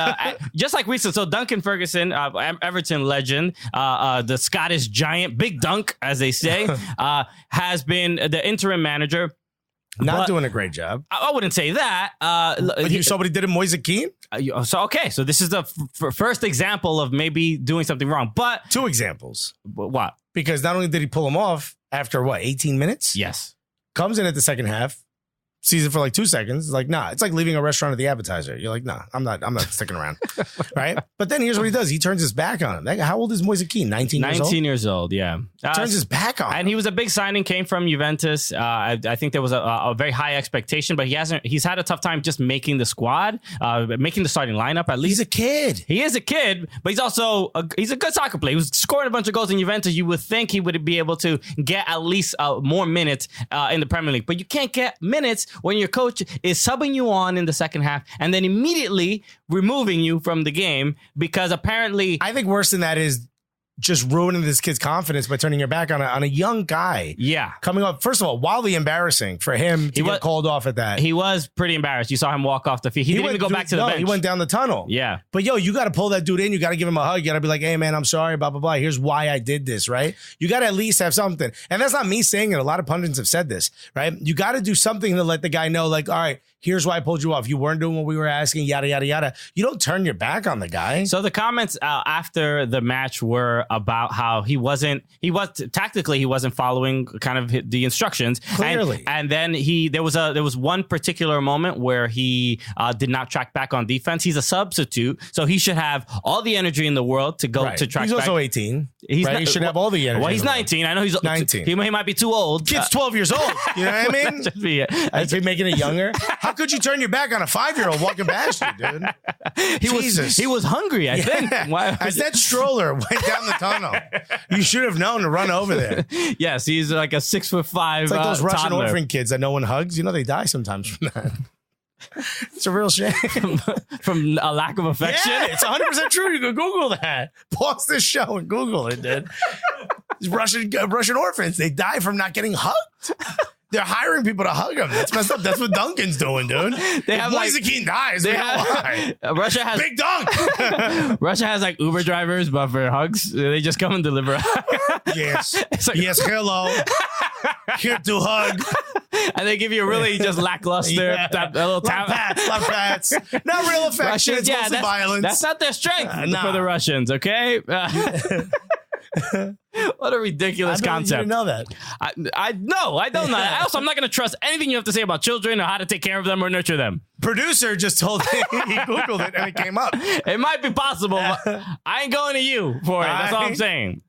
A: just like recently, so Duncan Ferguson, Everton legend, the Scottish giant, Big Dunk, as they say, has been the interim manager.
B: Not doing a great job.
A: I wouldn't say that.
B: But you saw what he did in Moise Keane?
A: So this is the first example of maybe doing something wrong. But
B: 2 examples.
A: What?
B: Because not only did he pull him off after 18 minutes?
A: Yes.
B: Comes in at the second half, sees it for like 2 seconds. Like, nah, it's like leaving a restaurant at the appetizer. You're like, nah, I'm not sticking around. Right? But then here's what he does. He turns his back on him. How old is Moise Keane? 19 years old?
A: 19 years old, yeah.
B: Turns his back on him.
A: And he was a big signing, came from Juventus. I think there was a very high expectation, but he's had a tough time just making the squad, making the starting lineup at least.
B: He's a kid.
A: He is a kid, but he's also he's a good soccer player. He was scoring a bunch of goals in Juventus. You would think he would be able to get at least more minutes in the Premier League, but you can't get minutes when your coach is subbing you on in the second half and then immediately removing you from the game because apparently...
B: I think worse than that is just ruining this kid's confidence by turning your back on a young guy.
A: Yeah.
B: Coming up, first of all, wildly embarrassing for him to get called off at that.
A: He was pretty embarrassed. You saw him walk off the field. He didn't even go back to the bench.
B: He went down the tunnel.
A: Yeah.
B: But you got to pull that dude in. You got to give him a hug. You got to be like, hey, man, I'm sorry, blah, blah, blah. Here's why I did this, right? You got to at least have something. And that's not me saying it. A lot of pundits have said this, right? You got to do something to let the guy know, like, all right, here's why I pulled you off. You weren't doing what we were asking, yada, yada, yada. You don't turn your back on the guy.
A: So the comments after the match were about how he wasn't following kind of the instructions.
B: Clearly.
A: And then there was one particular moment where he did not track back on defense. He's a substitute, so he should have all the energy in the world to go to track back.
B: He's also 18. He should have all the energy.
A: Well, he's 19. I know he's 19. He might be too old.
B: Kid's 12 years old. You know what I mean?
A: Just be it.
B: I'd be making it younger. How could you turn your back on a 5-year-old walking past you, dude?
A: He was hungry, I think.
B: As that stroller went down the tunnel, you should have known to run over there.
A: Yes, he's like a 6'5".
B: It's like those Russian
A: toddler.
B: orphan kids that no one hugs. You know, they die sometimes from that. It's a real shame.
A: From a lack of affection?
B: Yeah, it's 100% true. You can Google that. Pause this show and Google it, dude. These Russian orphans, they die from not getting hugged. They're hiring people to hug them. That's messed up. That's what Duncan's doing, dude. Moise Keane dies.
A: Russia has
B: Big Dunk.
A: Russia has like Uber drivers, but for hugs, they just come and deliver.
B: Yes. Yes, hello. Here to hug.
A: And they give you a really just lackluster little
B: love pats. Not real affection. It's mostly violence.
A: That's not their strength for the Russians, okay? What a ridiculous concept.
B: You didn't know that.
A: I don't know. Also, I'm not going to trust anything you have to say about children or how to take care of them or nurture them.
B: Producer just told me he Googled it and it came up.
A: It might be possible, but I ain't going to you for it. That's all I'm saying.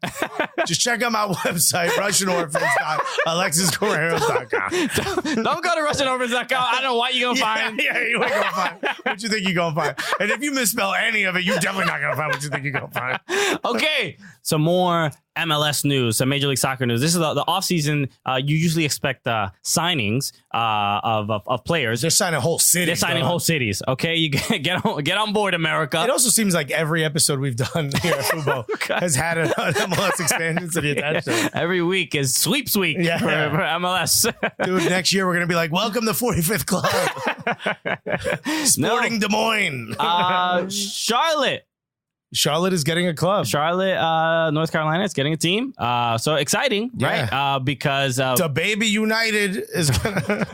B: Just check out my website, RussianOrphans.AlexisGuerreros.com.
A: Don't go to RussianOrphans.com. I don't know what you're going to find.
B: Yeah, you ain't going to find. What you think you're going to find? And if you misspell any of it, you're definitely not going to find what you think you're going to find.
A: Okay, some more MLS news, some Major League Soccer news. This is the offseason. You usually expect signings of players.
B: They're signing whole cities.
A: They're signing whole cities. Okay, you get on board, America.
B: It also seems like every episode we've done here at Fubo has had an MLS expansion city attached to it.
A: Every week is sweeps week for MLS.
B: Dude, next year we're going to be like, welcome to 45th Club. Sporting Des Moines. Charlotte is getting a club.
A: Charlotte, North Carolina is getting a team. So exciting, right? Because
B: the Baby United is gonna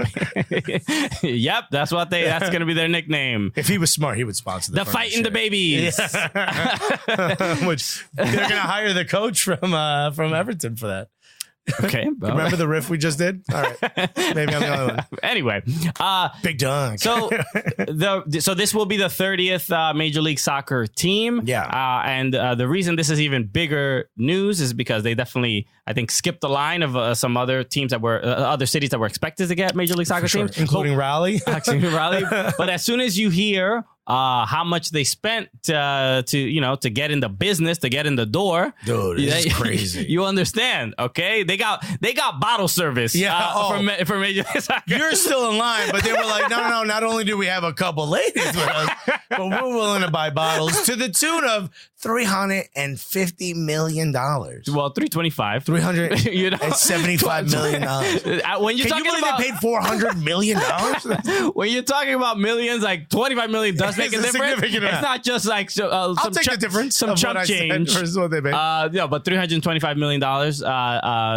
A: Yep, that's going to be their nickname.
B: If he was smart, he would sponsor
A: the Fighting the Babies.
B: Yeah. Which they're going to hire the coach from Everton for that.
A: Okay.
B: Remember the riff we just did? All right. Maybe I'm the only one.
A: Anyway.
B: Big dunk.
A: So this will be the 30th Major League Soccer team.
B: Yeah.
A: And the reason this is even bigger news is because they definitely, I think, skipped the line of some other teams that were, other cities that were expected to get Major League Soccer teams.
B: Including Raleigh.
A: But as soon as you hear how much they spent to get in the business, to get in the door.
B: Dude, this is crazy.
A: You understand, okay? They got bottle service for Major League Soccer.
B: You're still in line, but they were like, no, not only do we have a couple ladies with us, but we're willing to buy bottles to the tune of $350 million.
A: Well, 325.
B: $375 million.
A: When you're
B: Can you
A: talking
B: believe
A: about,
B: they paid $400 million?
A: When you're talking about millions, like 25 million does make a difference. It's not just like
B: I'll take the difference.
A: Some chump change
B: versus what they paid.
A: But $325 million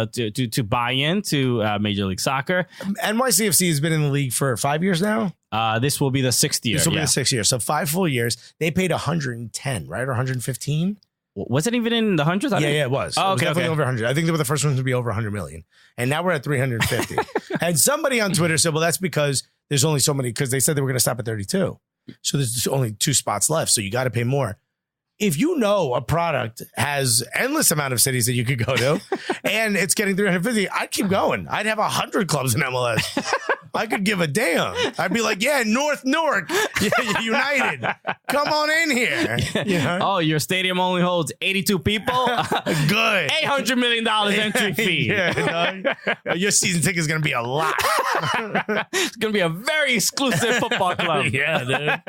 A: to buy into Major League Soccer.
B: NYCFC has been in the league for 5 years now.
A: This will be the 6th year.
B: This will be the 6th year. So 5 full years. They paid 110, right? Or 115?
A: Was it even in the hundreds?
B: Yeah, it was.
A: Oh,
B: it was definitely over 100. I think they were the first ones to be over 100 million. And now we're at 350. And somebody on Twitter said, well, that's because there's only so many, because they said they were going to stop at 32. So there's only 2 spots left. So you got to pay more. If you know a product has endless amount of cities that you could go to and it's getting 350, I'd keep going. I'd have 100 clubs in MLS. I could give a damn. I'd be like, yeah, North Newark United. Come on in here. You know?
A: Oh, your stadium only holds 82 people?
B: Good.
A: $800 million entry fee.
B: Your season ticket is going to be a lot.
A: It's going to be a very exclusive football club.
B: Yeah, dude.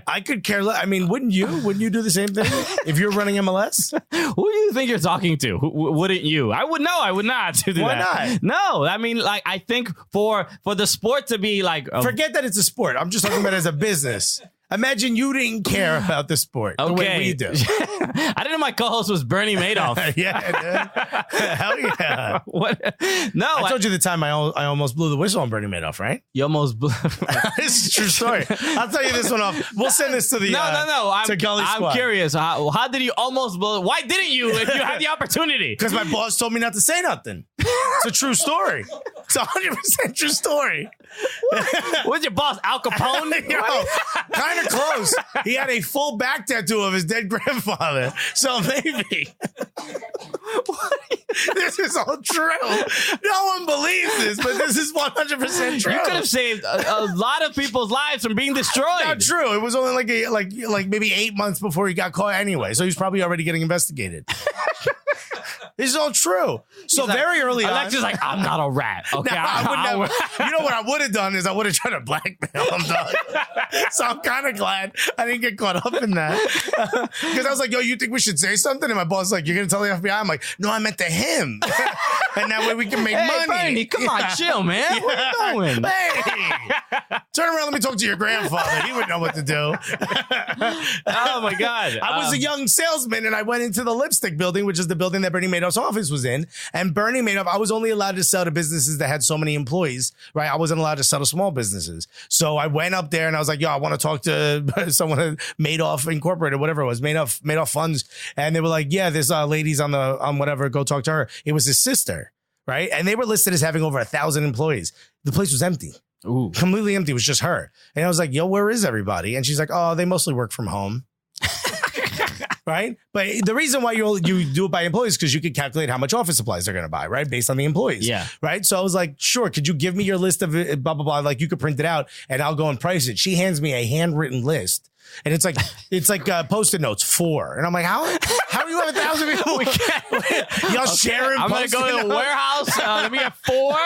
B: I could care less. I mean, wouldn't you? Wouldn't you do the same thing if you're running MLS?
A: Who do you think you're talking to? Wouldn't you? I would not do
B: Why
A: that.
B: not?
A: No, I mean, like, I think for the sport to be like,
B: forget that it's a sport. I'm just talking about it as a business. Imagine you didn't care about the sport the way we do.
A: I didn't know my co-host was Bernie Madoff.
B: Yeah, hell yeah.
A: What? No,
B: I told you the time I almost blew the whistle on Bernie Madoff, right?
A: You almost blew.
B: This is a true story. I'll tell you this one off. We'll send this to the
A: No. I'm curious. How did you almost blow? Why didn't you if you had the opportunity?
B: Because my boss told me not to say nothing. It's a true story. It's 100% true story.
A: Was your boss Al Capone?
B: Kind of close. He had a full back tattoo of his dead grandfather. So maybe. This is all true. No one believes this, but this is 100% true.
A: You could have saved a lot of people's lives from being destroyed.
B: Not true. It was only like maybe 8 months before he got caught anyway. So he's probably already getting investigated. This is all true. So very early on.
A: Alexis like, I'm not a rat. Okay,
B: I would never. You know what I would have done is I would have tried to blackmail him, dog. So I'm kind of glad I didn't get caught up in that. Because I was like, yo, you think we should say something? And my boss was like, you're going to tell the FBI? I'm like, no, I meant to him. and that way we can make
A: Hey,
B: money.
A: Bernie, come on, chill, man. What are you doing?
B: Hey, turn around. Let me talk to your grandfather. He would know what to do.
A: Oh my God.
B: I was a young salesman, and I went into the lipstick building, which is the building that Bernie Madoff's office was in. And Bernie Madoff, I was only allowed to sell to businesses that had so many employees, right? I wasn't allowed to sell to small businesses. So I went up there and I was like, yo, I want to talk to someone at Madoff Incorporated, whatever it was, Madoff Funds. And they were like, yeah, this lady's on whatever, go talk to her. It was his sister, right? And they were listed as having over 1,000 employees. The place was empty.
A: Ooh.
B: Completely empty. It was just her. And I was like, yo, where is everybody? And she's like, oh, they mostly work from home. Right. But the reason why you do it by employees, because you can calculate how much office supplies they're going to buy, right? Based on the employees.
A: Yeah.
B: Right. So I was like, sure. Could you give me your list of it, blah, blah, blah. Like you could print it out and I'll go and price it. She hands me a handwritten list. And it's like Post-it notes 4. And I'm like, how do you have 1,000 people? Y'all sharing
A: I'm going to go to the warehouse. Let me have 4.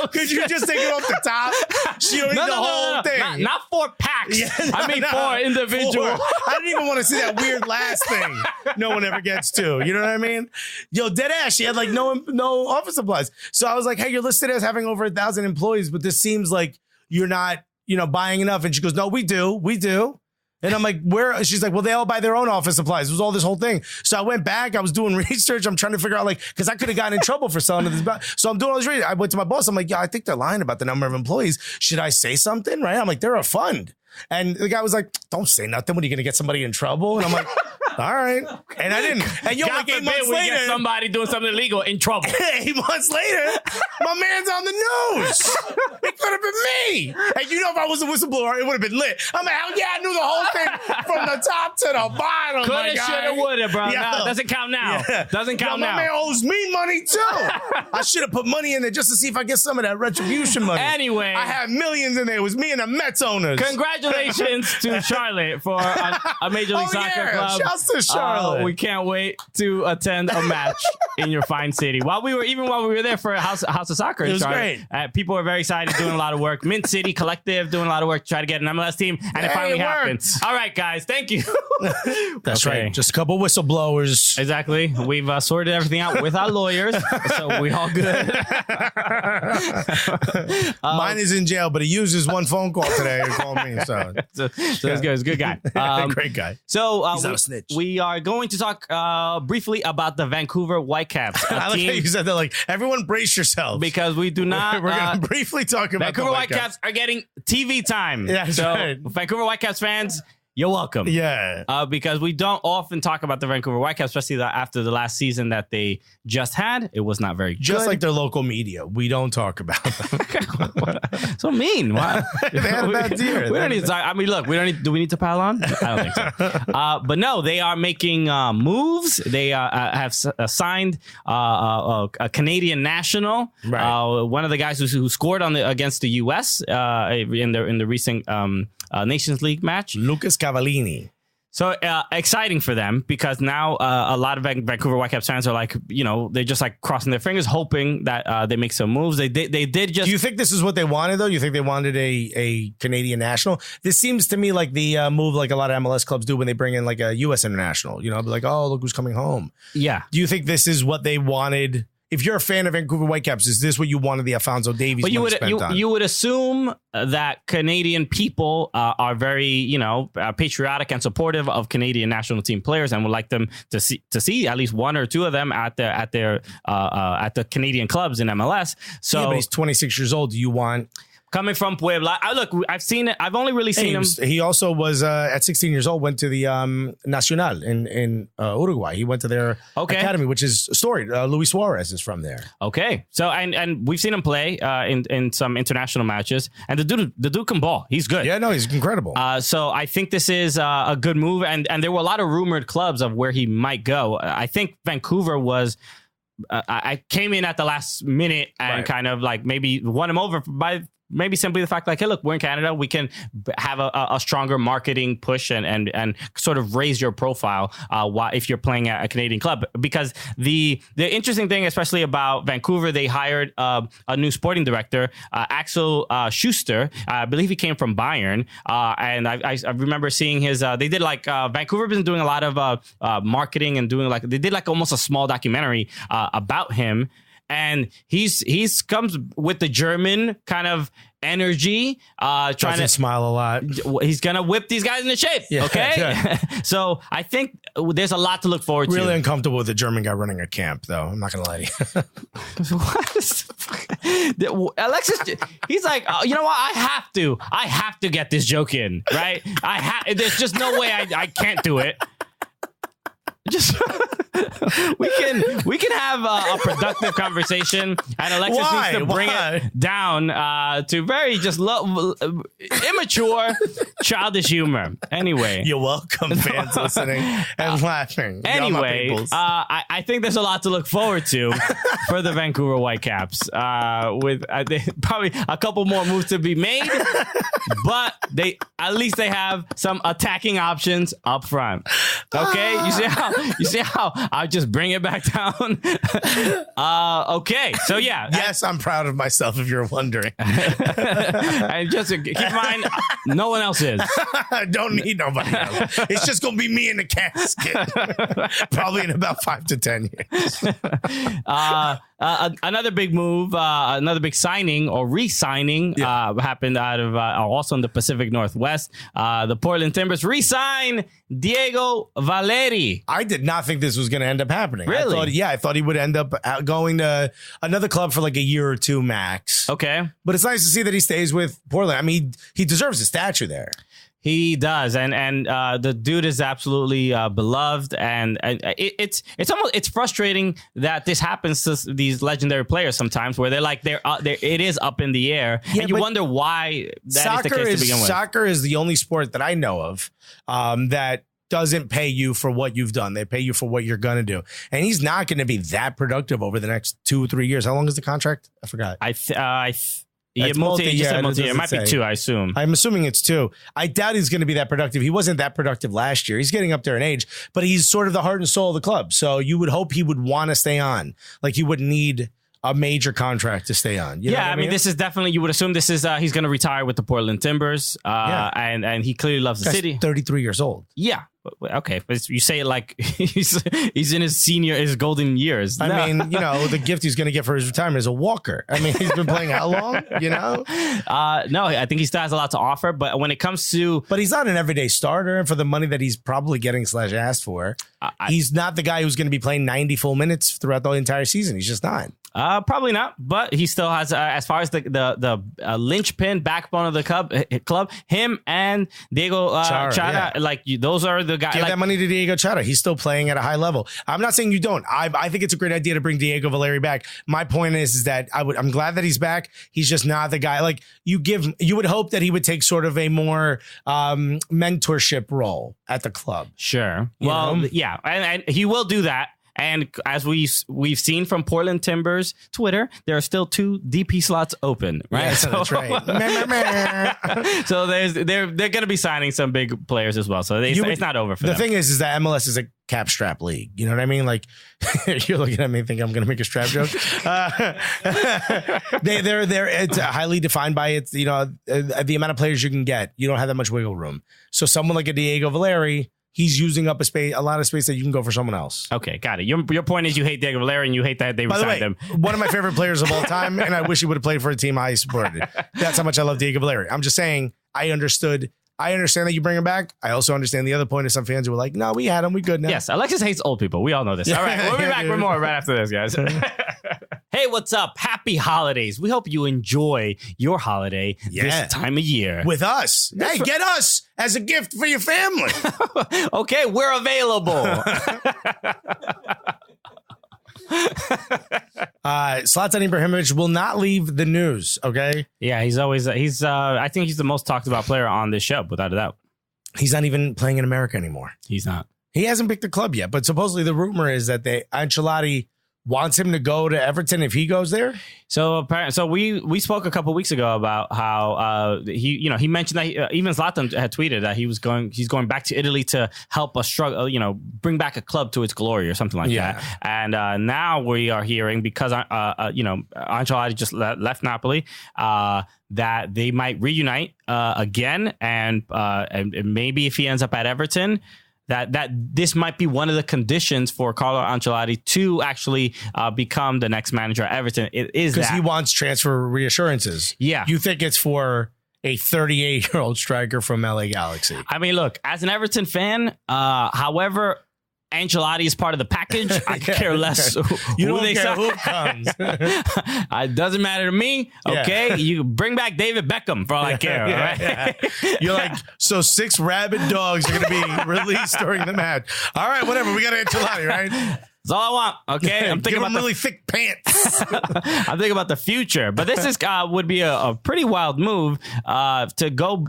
B: Could you just take it off the top? She don't need the whole thing.
A: Not 4 packs.
B: Yeah,
A: I mean 4 individual.
B: 4. I didn't even want to see that weird last thing no one ever gets to. You know what I mean? Yo, dead ass. She had like no office supplies. So I was like, hey, you're listed as having over 1,000 employees, but this seems like you're not, buying enough. And she goes, no, we do. And I'm like, where? She's like, well, they all buy their own office supplies. It was all this whole thing. So I went back. I was doing research. I'm trying to figure out, because I could have gotten in trouble for selling this. So I'm doing all this research. I went to my boss. I'm like, yeah, I think they're lying about the number of employees. Should I say something? Right? I'm like, they're a fund. And the guy was like, don't say nothing. When are you going to get somebody in trouble? And I'm like, all right. And I didn't. And yo, like 8 months later,
A: get somebody doing something illegal in trouble.
B: 8 months later, my man's on the news. It could have been me. And if I was a whistleblower, it would have been lit. I'm like, hell yeah, I knew the whole thing from the top to the bottom.
A: Coulda, shoulda, woulda, bro.
B: Yeah.
A: No, doesn't count now.
B: Yeah.
A: Doesn't count now.
B: My man owes me money too. I should have put money in there just to see if I get some of that retribution money.
A: Anyway,
B: I had millions in there. It was me and the Mets owners.
A: Congratulations to Charlotte for a Major League Soccer club.
B: Shouts to Charlotte.
A: We can't wait to attend a match in your fine city. While we were there for House of Soccer in
B: it was
A: Charlotte,
B: great.
A: People were very excited, doing a lot of work. Mint City Collective doing a lot of work to try to get an MLS team, and it finally happened. All right, guys, thank you.
B: That's right. Just a couple whistleblowers.
A: Exactly. We've sorted everything out with our lawyers, so we all good.
B: Mine is in jail, but he uses one phone call today to call me. So
A: it's good. He's a good guy.
B: Great guy.
A: So
B: he's not a snitch.
A: We are going to talk briefly about the Vancouver Whitecaps.
B: I like how you said that. Like, everyone brace yourself.
A: Because we do not.
B: We're going to briefly talk about
A: Vancouver Whitecaps are getting TV time.
B: Yeah,
A: so
B: right.
A: Vancouver Whitecaps fans, you're welcome.
B: Yeah.
A: Because we don't often talk about the Vancouver Whitecaps, especially after the last season that they just had. It was not very good.
B: Just like their local media. We don't talk about them.
A: So mean. Wow.
B: They had a bad year.
A: We don't need to talk. I mean, look, do we need to pile on? I don't think so. But no, they are making moves. They have signed a Canadian national.
B: Right.
A: One of the guys who scored against the U.S. In the recent Nations League match.
B: Lucas Cavallini.
A: So exciting for them because now a lot of Vancouver Whitecaps fans are like, they're just like crossing their fingers, hoping that they make some moves. They did just.
B: Do you think this is what they wanted, though? You think they wanted a Canadian national? This seems to me like the move like a lot of MLS clubs do when they bring in like a U.S. international. Be like, oh, look who's coming home.
A: Yeah.
B: Do you think this is what they wanted? If you're a fan of Vancouver Whitecaps, is this what you wanted the Alphonso Davies
A: money
B: spent on?
A: You would assume that Canadian people are very, patriotic and supportive of Canadian national team players and would like them to see at least one or two of them at the Canadian clubs in MLS. So,
B: yeah, but he's 26 years old. Do you want?
A: Coming from Puebla, I've seen it. I've only really seen him.
B: He also was at 16 years old. Went to the Nacional in Uruguay. He went to their academy, which is storied. Luis Suarez is from there.
A: Okay, so and we've seen him play in some international matches, and the dude can ball. He's good.
B: Yeah, no, he's incredible.
A: So I think this is a good move, and there were a lot of rumored clubs of where he might go. I think Vancouver was. I came in at the last minute and kind of like maybe won him over by. Maybe simply the fact like, hey, look, we're in Canada. We can have a stronger marketing push and sort of raise your profile if you're playing at a Canadian club. Because the interesting thing, especially about Vancouver, they hired a new sporting director, Axel Schuster. I believe he came from Bayern. And I remember seeing his, they did like, Vancouver been doing a lot of marketing and doing like, they did like almost a small documentary about him. and he's comes with the German kind of energy, trying to
B: smile a lot.
A: He's gonna whip these guys into shape.
B: Yeah,
A: okay,
B: yeah.
A: So I think there's a lot to look forward to.
B: Really uncomfortable with the German guy running a camp, though. I'm not gonna lie to
A: you. Alexis, he's like, oh, you know what? I have to get this joke in, right? There's just no way I can't do it. Just we can have a productive conversation, and Alexis needs to bring it down to very just immature, childish humor. Anyway,
B: you're welcome, fans listening and laughing.
A: Anyway, I think there's a lot to look forward to for the Vancouver Whitecaps. With probably a couple more moves to be made, but at least they have some attacking options up front. Okay, you see how I just bring it back down. Okay, so yeah.
B: Yes, I'm proud of myself. If you're wondering,
A: and just keep in mind, no one else is.
B: Don't need nobody else. It's just gonna be me in the casket, probably in about 5 to 10 years.
A: Another big move, another big signing or re-signing happened out of also in the Pacific Northwest. The Portland Timbers re-sign Diego Valeri.
B: I did not think this was going to end up happening.
A: Really?
B: I thought he would end up going to another club for like a year or two max.
A: Okay.
B: But it's nice to see that he stays with Portland. I mean, he deserves a statue there.
A: He does, and the dude is absolutely beloved, and it's frustrating that this happens to these legendary players sometimes, where it is up in the air, and you wonder why that is the case to begin with.
B: Soccer is the only sport that I know of that doesn't pay you for what you've done. They pay you for what you're going to do, and he's not going to be that productive over the next 2 or 3 years. How long is the contract? I forgot.
A: Multi-year. It might be 2, I assume.
B: I'm assuming it's 2. I doubt he's going to be that productive. He wasn't that productive last year. He's getting up there in age, but he's sort of the heart and soul of the club. So you would hope he would want to stay on. Like he would need a major contract to stay on. You know what I mean?
A: This is definitely, you would assume this is, he's going to retire with the Portland Timbers. And he clearly loves the city.
B: 33 years old.
A: Yeah. Okay, but you say it like he's in his golden years.
B: I mean, the gift he's going to get for his retirement is a walker. I mean, he's been playing how long? No,
A: I think he still has a lot to offer. But when it comes to,
B: but he's not an everyday starter, and for the money that he's probably getting / asked for, he's not the guy who's going to be playing 90 full minutes throughout the entire season. He's just not.
A: Probably not, but he still has, as far as the linchpin backbone of the club, him and Diego Chara, those are the guys.
B: Give that money to Diego Chara. He's still playing at a high level. I'm not saying you don't. I think it's a great idea to bring Diego Valeri back. My point is that I'm glad that he's back. He's just not the guy. Like you would hope that he would take sort of a more mentorship role at the club.
A: Sure. Yeah, and he will do that. And as we've seen from Portland Timbers Twitter, there are still 2 DP slots open, right?
B: Yeah, so that's right.
A: So they're going to be signing some big players as well. So it's not over for them.
B: The thing is that MLS is a cap strap league. You know what I mean? Like you're looking at me and think I'm going to make a strap joke. It's highly defined by its, the amount of players you can get. You don't have that much wiggle room. So someone like a Diego Valeri, he's using up a lot of space that you can go for someone else. Okay,
A: got it. Your point is you hate Diego Valeri and you hate that they resigned him.
B: One of my favorite players of all time, and I wish he would have played for a team I supported. That's how much I love Diego Valeri. I'm just saying, I understand that you bring him back. I also understand the other point of some fans who were like, no, we had him. We good now.
A: Yes, Alexis hates old people. We all know this. All right, we'll be back with more right after this, guys. Hey, what's up? Happy holidays. We hope you enjoy your holiday this time of year.
B: With us. Hey, get us as a gift for your family.
A: Okay, we're available.
B: Zlatan Ibrahimovic will not leave the news, okay?
A: Yeah, he's always, I think he's the most talked about player on this show, without a doubt.
B: He's not even playing in America anymore.
A: He's not.
B: He hasn't picked a club yet, but supposedly the rumor is that Ancelotti wants him to go to Everton if he goes there.
A: So we spoke a couple of weeks ago about how he mentioned that even Zlatan had tweeted that he's going back to Italy to help us bring back a club to its glory or something like that. And now we are hearing, because Ancelotti just left Napoli, that they might reunite again, and maybe if he ends up at Everton, that this might be one of the conditions for Carlo Ancelotti to actually become the next manager at Everton. It is
B: because he wants transfer reassurances.
A: Yeah.
B: You think it's for a 38-year-old striker from LA Galaxy?
A: I mean, look, as an Everton fan, however Ancelotti is part of the package, I care less
B: you don't care who comes.
A: It doesn't matter to me. Okay,
B: Yeah.
A: you bring back David Beckham for all I care. All right?
B: Yeah. You're like, so 6 rabid dogs are going to be released during the match. All right, whatever. We got Ancelotti, right?
A: That's all I want. Okay, I'm thinking
B: Give
A: about
B: him really thick pants.
A: I'm thinking about the future, but this is would be a pretty wild move to go.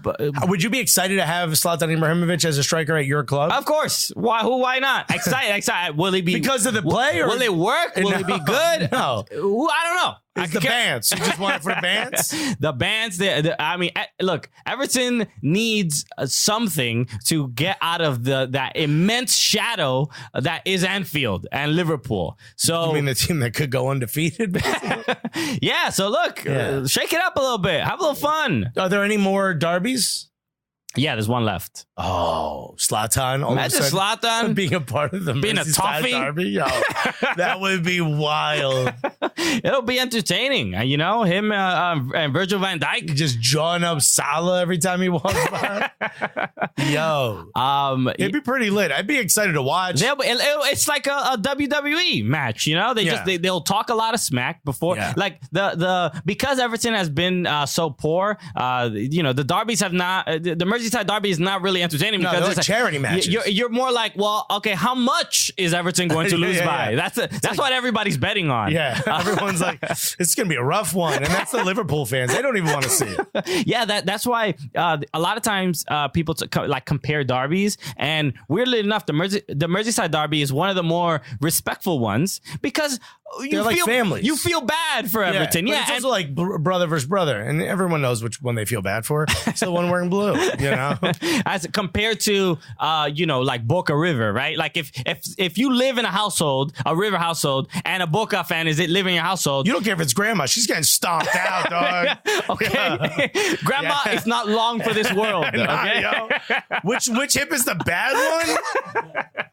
B: Would you be excited to have Zlatan Ibrahimovic as a striker at your club?
A: Of course. Why not? Excited. Will he be
B: Because of the play? Or?
A: Will it work? Will it be good?
B: No.
A: I don't know.
B: It's the bands. You just want it for the bands?
A: The bands. I mean, look, Everton needs something to get out of that immense shadow that is Anfield and Liverpool. So
B: You mean the team that could go undefeated, basically?
A: yeah. So look, shake it up a little bit. Have a little fun.
B: Are there any more derbies?
A: Yeah, there's one left.
B: Oh, Zlatan.
A: Imagine Zlatan
B: being a part of the
A: being a
B: Merseyside
A: toffee.
B: derby. Yo, that would be wild.
A: It'll be entertaining. You know, him and Virgil van Dijk.
B: Just jawing up Salah every time he walks by. Yo, it'd be pretty lit. I'd be excited to watch.
A: It's like a WWE match, you know. They'll talk a lot of smack before, like because Everton has been so poor. You know, the derbies have not. The Merseyside derby is not really entertaining because
B: they're
A: it's
B: like charity matches.
A: You're more like, well, okay, how much is Everton going to lose by? That's what everybody's betting on.
B: Yeah, everyone's like, it's gonna be a rough one, and that's the Liverpool fans. They don't even want to see it.
A: Yeah, that's why a lot of times people compare derbies, and weirdly enough, the Merseyside derby is one of the more respectful ones because
B: They're like family.
A: You feel bad for Everton,
B: but it's also like brother versus brother, and everyone knows which one they feel bad for. It's the one wearing blue, you know.
A: As compared to like Boca River, right? Like if you live in a River household, and a Boca fan is living in your household,
B: you don't care if it's grandma; she's getting stomped out, dog.
A: Okay, grandma is not long for this world. Okay,
B: yo. Which hip is the bad one?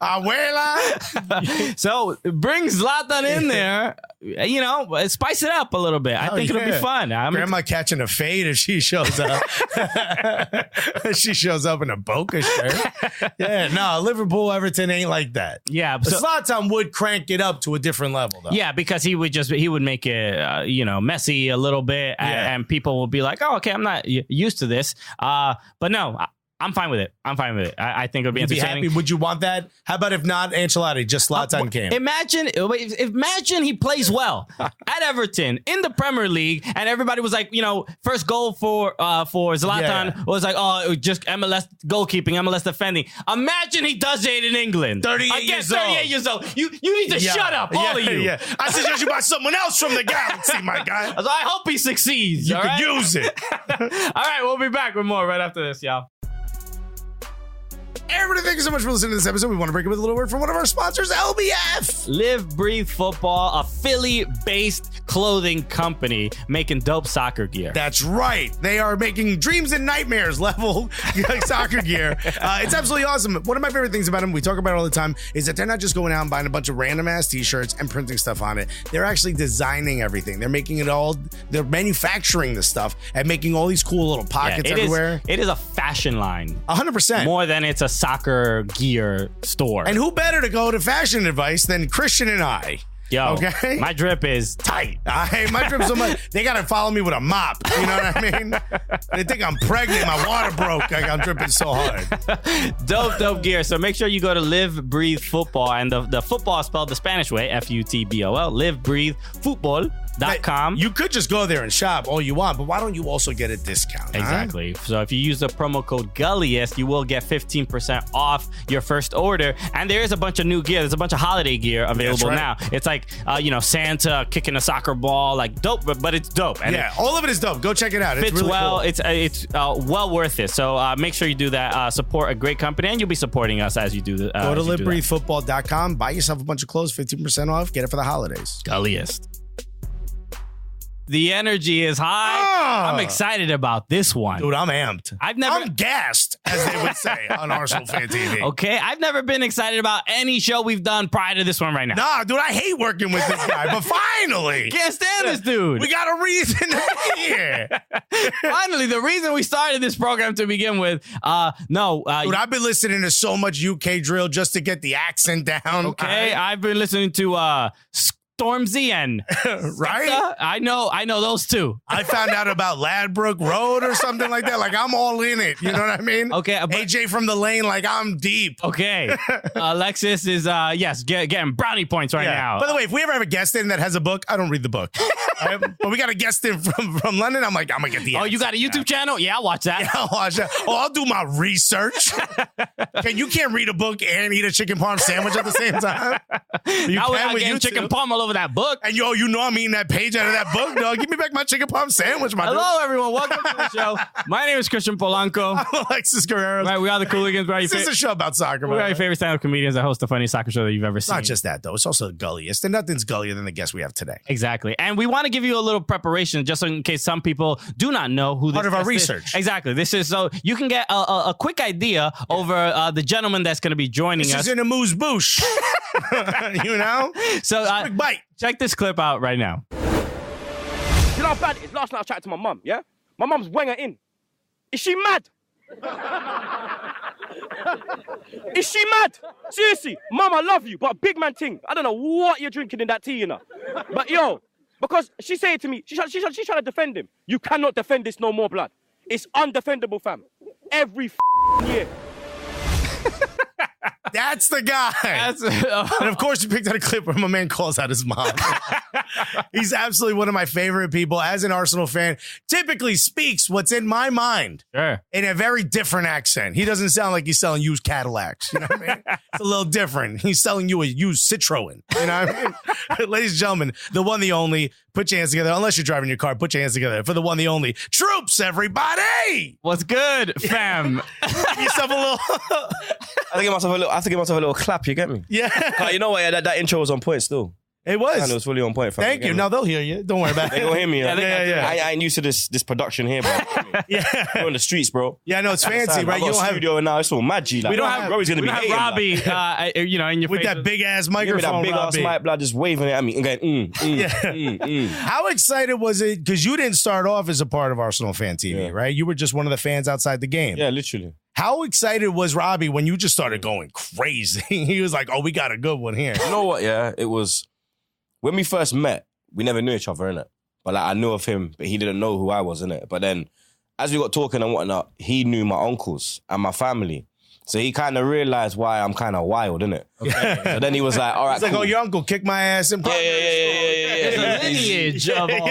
B: Abuela.
A: So bring Zlatan in there. You know, spice it up a little bit. I think it'll be fun.
B: Grandma catching a fade if she shows up. She shows up in a Boca shirt. Yeah, no, Liverpool, Everton ain't like that.
A: Yeah,
B: so Zlatan would crank it up to a different level, though.
A: Yeah, because he would make it messy a little bit, and people will be like, oh, okay, I'm not used to this. But no. I'm fine with it. I think it would be entertaining.
B: Be happy. Would you want that? How about if not Ancelotti, just Zlatan came?
A: Imagine he plays well at Everton in the Premier League, and everybody was like, first goal for Zlatan was like, oh, it was just MLS goalkeeping, MLS defending. Imagine he does it in England.
B: 38 years old.
A: You need to shut up, all of you.
B: Yeah. I suggest you buy someone else from the Galaxy, my guy.
A: I hope he succeeds.
B: You could use it.
A: All right, we'll be back with more right after this, y'all.
B: Everybody, thank you so much for listening to this episode. We want to break it with a little word from one of our sponsors, LBF.
A: Live, Breathe Football, a Philly-based clothing company making dope soccer gear.
B: That's right. They are making dreams and nightmares level soccer gear. It's absolutely awesome. One of my favorite things about them, we talk about it all the time, is that they're not just going out and buying a bunch of random-ass t-shirts and printing stuff on it. They're actually designing everything. They're making it all, they're manufacturing the stuff and making all these cool little pockets everywhere.
A: It is a fashion line.
B: 100%.
A: More than it's a soccer gear store.
B: And who better to go to fashion advice than Christian and I?
A: Yo,
B: okay?
A: My drip is tight.
B: My drip's so much. They got to follow me with a mop. You know what I mean? They think I'm pregnant. My water broke. I'm dripping so hard.
A: Dope gear. So make sure you go to Live, Breathe Football. And the football is spelled the Spanish way, FUTBOL. Live, Breathe Football.com.
B: You could just go there and shop all you want, but why don't you also get a discount?
A: Exactly. Huh? So if you use the promo code Gulliest, you will get 15% off your first order. And there is a bunch of new gear. There's a bunch of holiday gear available now. It's like, Santa kicking a soccer ball, like dope, but it's dope. And
B: all of it is dope. Go check it out.
A: It's really
B: well.
A: Cool. It's well worth it. So make sure you do that. Support a great company, and you'll be supporting us as you do that.
B: Go to livebreathefootball.com. Buy yourself a bunch of clothes, 15% off. Get it for the holidays.
A: Gulliest. The energy is high. I'm excited about this one.
B: Dude, I'm amped. I'm gassed, as they would say on Arsenal Fan TV.
A: Okay, I've never been excited about any show we've done prior to this one right now.
B: Nah, dude, I hate working with this guy, but finally.
A: Can't stand this dude.
B: We got a reason to be here.
A: Finally, the reason we started this program to begin with,
B: dude, I've been listening to so much UK drill just to get the accent down.
A: Okay, I've been listening to Stormzy and
B: right?
A: I know those two.
B: I found out about Ladbroke Road or something like that. Like, I'm all in it. You know what I mean?
A: Okay.
B: AJ from the lane, like, I'm deep.
A: Okay. Alexis is, getting brownie points right now.
B: By the way, if we ever have a guest in that has a book, I don't read the book. But we got a guest in from London. I'm like, I'm going to get the
A: you got a YouTube channel? Yeah, I'll watch that.
B: Yeah, I'll watch that. Oh, I'll do my research. You can't read a book and eat a chicken parm sandwich at the same time. You
A: can with YouTube. Chicken parm all over that book.
B: And I'm eating that page out of that book, dog. Give me back my chicken parm sandwich, my
A: Hello,
B: dude.
A: everyone. Welcome to the show. My name is Christian Polanco.
B: I'm Alexis Guerrero.
A: Right, we are the Cooligans.
B: This is a show about soccer.
A: We are your favorite stand-up comedians that host the funniest soccer show that you've ever seen.
B: Not just that, though. It's also the gulliest. And nothing's gullier than the guest we have today.
A: Exactly. And we want to give you a little preparation just in case some people do not know who this
B: part of our
A: guest
B: research.
A: Is. Exactly. This is so you can get a quick idea over the gentleman that's going to be joining us.
B: This is in a moose boosh. You know?
A: So
B: quick bite.
A: Check this clip out right now.
C: You know how bad it is? Last night I chatted to my mum, yeah? My mum's wenger in. Is she mad? Is she mad? Seriously, mum, I love you, but big man thing. I don't know what you're drinking in that tea, you know. But yo, because she said to me, she's trying to defend him. You cannot defend this no more, blood. It's undefendable, fam. Every year.
B: That's the guy. And of course, you picked out a clip where my man calls out his mom. He's absolutely one of my favorite people. As an Arsenal fan, typically speaks what's in my mind in a very different accent. He doesn't sound like he's selling used Cadillacs. You know what I mean? It's a little different. He's selling you a used Citroen. You know what I mean? Ladies and gentlemen, the one, the only. Put your hands together. Unless you're driving your car, put your hands together for the one, the only. Troopz, everybody!
A: What's good, fam?
B: Give yourself a little...
C: I think I have to give myself a little clap, you get me?
B: Yeah.
C: You know what? Yeah, that intro was on point still.
B: It was.
C: And it was fully on point.
B: Thank you. Now they'll hear you. Don't worry about it.
C: They gonna hear me.
B: Yeah.
C: I ain't used to this production here, bro. We're on the streets, bro.
B: Yeah, I know it's fancy, right?
C: You don't have studio now. It's all mad G. Like,
A: we don't have
C: Robbie's gonna be
A: hating,
C: Robbie.
A: in your
B: with
A: face.
B: that big ass microphone.
C: Give me that big ass mic, blood, just waving it at me and going,
B: How excited was it? Because you didn't start off as a part of Arsenal Fan TV, right? You were just one of the fans outside the game.
C: Yeah, literally.
B: How excited was Robbie when you just started going crazy? He was like, "Oh, we got a good one here."
C: You know what? Yeah, it was. When we first met, we never knew each other, innit? But like, I knew of him, but he didn't know who I was, innit? But then, as we got talking and whatnot, he knew my uncles and my family. So he kind of realized why I'm kind of wild, innit? Okay. So then he was like, all right,
B: it's like, cool. Oh, your uncle kicked my ass in public.
C: Yeah.
A: It's a lineage of all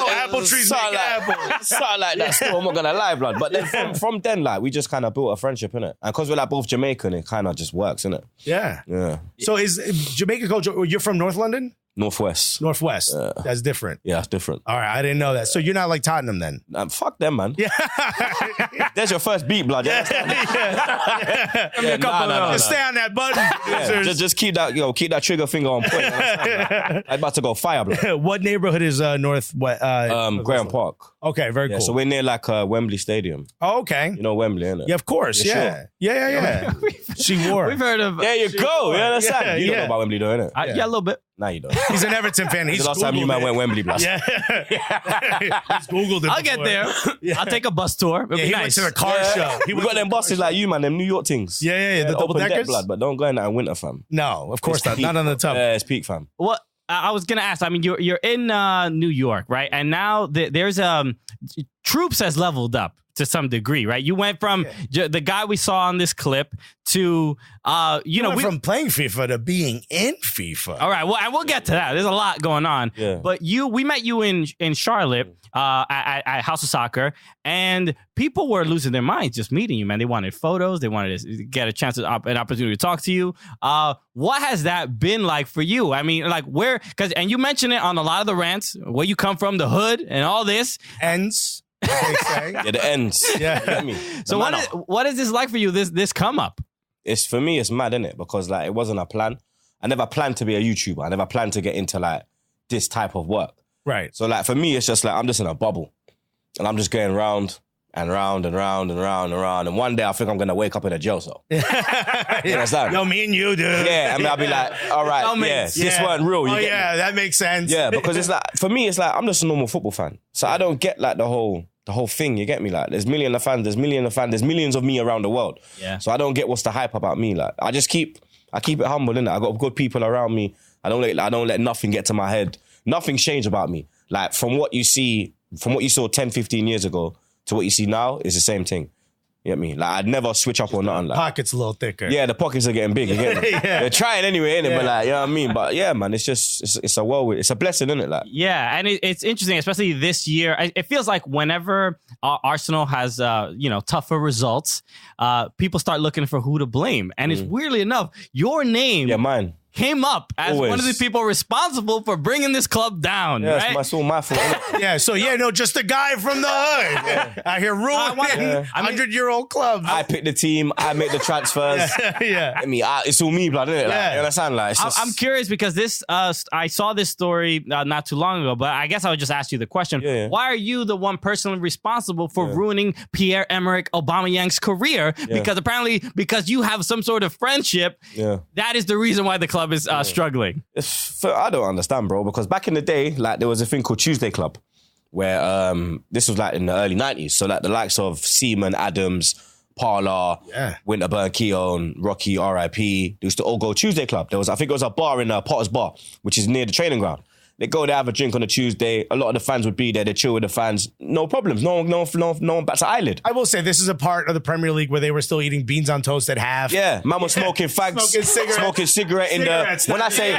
B: apple trees make apples.
C: Something like that. Still, I'm not going to lie, blood. But then from then, like, we just kind of built a friendship, innit? And because we're like both Jamaican, it kind of just works, innit?
B: Yeah. So is Jamaica culture, you're from North London?
C: Northwest.
B: That's different.
C: Yeah, that's different.
B: All right, I didn't know that. So you're not like Tottenham then?
C: Fuck them, man. Yeah. There's your first beat, blood. Just stay
B: on that button.
C: Just keep that trigger finger on point. I'm about to go fire, blood.
B: What neighborhood is North?
C: Graham Park.
B: Okay, very cool.
C: So we're near like Wembley Stadium.
B: Oh, okay.
C: You know Wembley, innit?
B: Yeah, of course. Yeah.
C: Sure?
B: Yeah. She wore.
A: We've heard of.
C: There you go. Yeah, that's that. You don't know about Wembley, though, innit?
A: Yeah, a little bit.
C: Nah, you don't.
B: He's an Everton fan. He's
C: the last time you man went Wembley, blood.
B: Yeah. He's Googled it.
A: I'll get there. I'll take a bus tour. It'll be
B: he
A: nice.
B: went to the car show.
C: We got them buses like you, man. Them New York things.
B: Yeah. The double
C: Open deck,
B: deckers.
C: blood, but don't go in that in winter, fam.
B: No, of course
C: It's
B: not.
C: peak.
B: Not on the top.
C: Yeah, it's peak, fam.
A: What I was gonna ask. I mean, you're in New York, right? And now there's Troopz has leveled up to some degree, right? You went from the guy we saw on this clip to
B: from playing FIFA to being in FIFA.
A: All right, well, and we'll get to that. There's a lot going on.
C: Yeah.
A: But we met you in Charlotte at House of Soccer, and people were losing their minds just meeting you, man. They wanted photos. They wanted to get a chance, an opportunity to talk to you. What has that been like for you? I mean, like and you mentioned it on a lot of the rants, where you come from, the hood, and all this.
B: Ends. They say.
C: Yeah, the ends.
B: Yeah.
C: You get me?
A: So what is this like for you? This come up?
C: For me, it's mad, innit? Because like it wasn't a plan. I never planned to be a YouTuber. I never planned to get into like this type of work.
B: Right.
C: So like for me, it's just like I'm just in a bubble, and I'm just going round and round and round and round and round. And one day I think I'm gonna wake up in a jail cell. You understand?
B: Yo, me and you, dude.
C: Yeah, I mean, I'll be like, all right, this weren't real. You get me?
B: That makes sense.
C: Yeah, because it's like, for me, it's like, I'm just a normal football fan. So I don't get like the whole thing, you get me? Like, there's millions of fans, there's millions of me around the world.
A: Yeah.
C: So I don't get what's the hype about me. Like, I keep it humble, innit? I got good people around me. I don't let nothing get to my head. Nothing's changed about me. Like, from what you saw 10, 15 years ago to what you see now, it's the same thing. You get me? Like, I'd never switch up or nothing. Like,
B: Pocket's a little thicker.
C: Yeah, the pockets are getting big. You get me? They're trying anyway, innit? But like, you know what I mean? But yeah, man, it's a whirlwind. It's a blessing, innit? Like,
A: yeah, and it's interesting, especially this year. It feels like whenever Arsenal has tougher results, people start looking for who to blame, and it's weirdly enough your name.
C: Yeah, mine.
A: Came up as
C: Always.
A: one of the people responsible for bringing this club down.
C: Yeah,
A: right?
C: it's all my fault.
B: Just a guy from the hood. I hear ruining 100-year-old clubs.
C: I pick the team. I make the transfers. I mean, it's all me, blood, isn't it? Like, you understand? Like, it's just...
A: I'm curious because this. I saw this story not too long ago, but I guess I would just ask you the question: why are you the one personally responsible for ruining Pierre-Emerick Aubameyang's career? Because apparently, because you have some sort of friendship, that is the reason why the club is struggling.
C: I don't understand, bro, because back in the day, like, there was a thing called Tuesday Club where this was like in the early 90s. So like the likes of Seaman, Adams, Parler, Winterburn, Keown, Rocky, R.I.P. They used to all go Tuesday Club. I think it was a bar in Potter's Bar, which is near the training ground. They go there, have a drink on a Tuesday. A lot of the fans would be there. They chill with the fans. No problems. No one bats an eyelid.
B: I will say this is a part of the Premier League where they were still eating beans on toast at half.
C: Yeah, man was smoking fags, smoking cigarette in the. When I say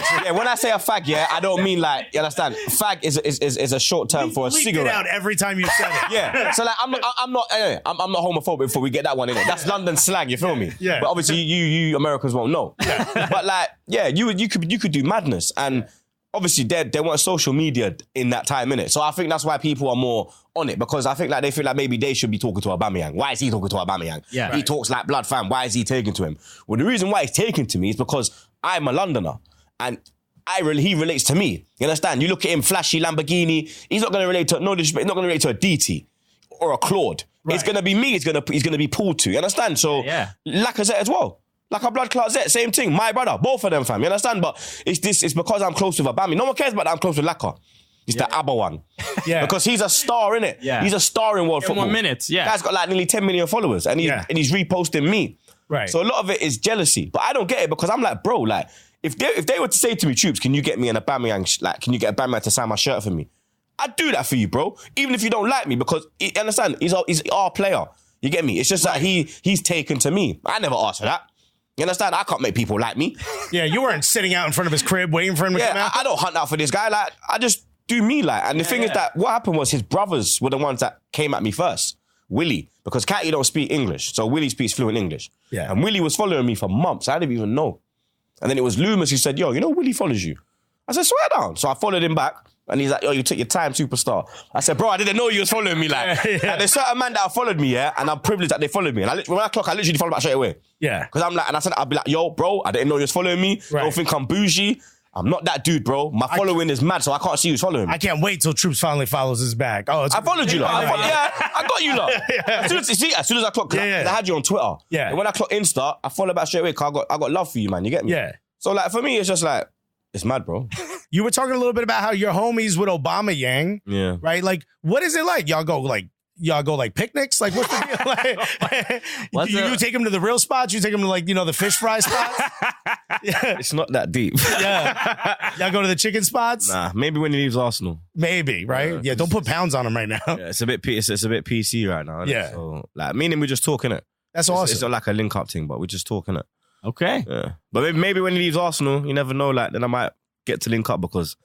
C: a fag, I don't mean like, you understand. Fag is a short term for a cigarette.
B: It out every time you said it.
C: Yeah. So like I'm not homophobic before we get that one in it. That's London slang. You feel me?
B: Yeah.
C: But obviously you Americans won't know. Yeah. But like you could do madness and. Obviously, there weren't social media in that time, innit? So I think that's why people are more on it, because I think like they feel like maybe they should be talking to Aubameyang. Why is he talking to Aubameyang?
A: Yeah.
C: He talks like blood, fam. Why is he taking to him? Well, the reason why he's taking to me is because I'm a Londoner and he relates to me. You understand? You look at him, flashy Lamborghini. He's not going to relate to, no disrespect, he's not going to relate to a DT or a Claude. Right. It's going to be me. He's going to be pulled to. You understand? So Lacazette as well. Like a blood clot Zet, same thing. My brother, both of them, fam. You understand? But it's because I'm close with Aubameyang. No one cares about that I'm close with Laka. It's the ABBA one. Yeah. Because he's a star, innit? Yeah. He's a star in world football.
A: 1 minute,
C: Guy's got like nearly 10 million followers and he's reposting me.
B: Right.
C: So a lot of it is jealousy. But I don't get it because I'm like, bro, like, if they were to say to me, Troopz, can you get me an Aubameyang, like, can you get Aubameyang to sign my shirt for me? I'd do that for you, bro. Even if you don't like me, because, you understand, he's our player. You get me? It's just that he's taken to me. I never asked for that. You understand? I can't make people like me.
B: Yeah, you weren't sitting out in front of his crib waiting for him to come out.
C: I don't hunt out for this guy. Like, I just do me, like. And the thing is that what happened was his brothers were the ones that came at me first. Willie, because Catty don't speak English, so Willie speaks fluent English. Yeah. And Willie was following me for months. I didn't even know. And then it was Loomis who said, yo, you know Willie follows you. I said, swear down. So I followed him back. And he's like, yo, you took your time, superstar. I said, bro, I didn't know you was following me. Like, there's certain man that have followed me, and I'm privileged that they followed me. And when I clock, I literally follow back straight away. Yeah. Because I'm like, and I said, I'll be like, yo, bro, I didn't know you was following me. Right. Don't think I'm bougie. I'm not that dude, bro. My following is mad, so I can't see who's following me.
B: I can't wait till Troopz finally follows us back. Oh,
C: I followed you, lot. I got you, lot. As soon as I clocked, I had you on Twitter. Yeah. And when I clock Insta, I follow back straight away because I got love for you, man. You get me? Yeah. So like for me, it's just like, it's mad, bro.
B: You were talking a little bit about how you're homies with Aubameyang.
C: Yeah.
B: Right? Like, what is it like? Y'all go picnics? Like, what's the deal? Like, you take him to the real spots? You take him to the fish fry spots?
C: It's not that deep.
B: Yeah. Y'all go to the chicken spots?
C: Nah, maybe when he leaves Arsenal.
B: Maybe, right? Yeah, don't put pounds on him right now.
C: Yeah, it's a bit PC right now. Yeah. So, like, me and him, we're just talking it.
B: That's awesome.
C: It's not like a link-up thing, but we're just talking it.
A: Okay.
C: Yeah. But maybe when he leaves Arsenal, you never know, like, then I might get to link up because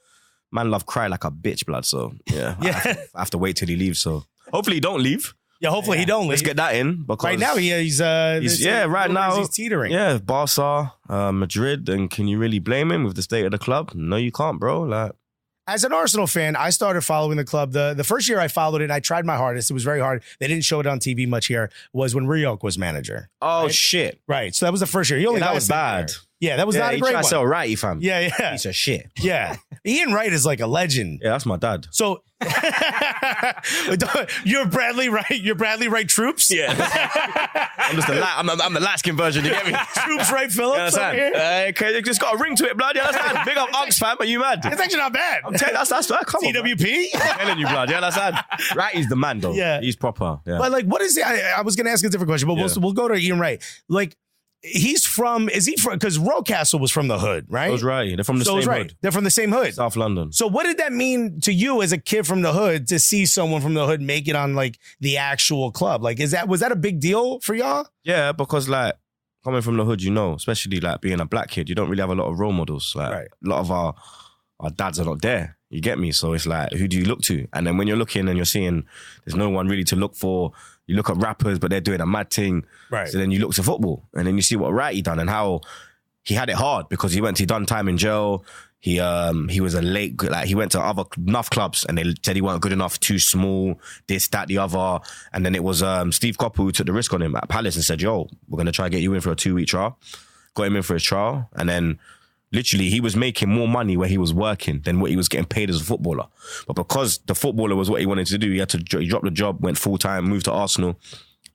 C: man love cry like a bitch, blood. So, yeah. I have to wait till he leaves, so. Hopefully he don't leave.
B: Yeah, hopefully he don't leave.
C: Let's get that in. Because
B: right now he's
C: right now
B: he's teetering.
C: Yeah, Barca, Madrid, and can you really blame him with the state of the club? No, you can't, bro. Like,
B: as an Arsenal fan, I started following the club. The first year I followed it, I tried my hardest. It was very hard. They didn't show it on TV much here. Was when Rioch was manager.
C: Oh,
B: right?
C: shit.
B: Right. So that was the first year. He only
C: that was bad.
B: Yeah, that was not a
C: he
B: great
C: tried
B: one.
C: to sell Righty, fam.
B: Yeah.
C: Piece of shit.
B: Yeah. Ian Wright is like a legend.
C: Yeah, that's my dad.
B: So you're Bradley Wright. You're Bradley Wright Troopz.
C: Yeah. I'm just I'm the light skin version. You get me?
B: Troopz Wright Phillips.
C: Okay, it just got a ring to it, blood. You understand? Big up Uggs, fam. Are you mad?
B: It's actually not bad.
C: I'm telling you, that's come on.
B: TWP.
C: I'm telling you, blood. You understand? Right, he's the man, though.
B: Yeah.
C: He's proper. Yeah.
B: But like, what is it? I was going to ask a different question, but we'll go to Ian Wright. Like, is he from, because Rocastle was from the hood, right?
C: That was right. They're from the same hood.
B: They're from the same hood.
C: South London.
B: So what did that mean to you as a kid from the hood to see someone from the hood make it on like the actual club? Like, was that a big deal for y'all?
C: Yeah, because like coming from the hood, especially like being a black kid, you don't really have a lot of role models. Like a lot of our dads are not there. You get me? So it's like, who do you look to? And then when you're looking and you're seeing there's no one really to look for, you look at rappers, but they're doing a mad thing. Right. So then you look to football and then you see what Wrighty done and how he had it hard because he done time in jail. He was a late, like he went to other enough clubs and they said he weren't good enough, too small, this, that, the other. And then it was Steve Copper who took the risk on him at Palace and said, yo, we're going to try to get you in for a 2-week trial. Got him in for his trial. And then literally, he was making more money where he was working than what he was getting paid as a footballer. But because the footballer was what he wanted to do, he dropped the job, went full-time, moved to Arsenal.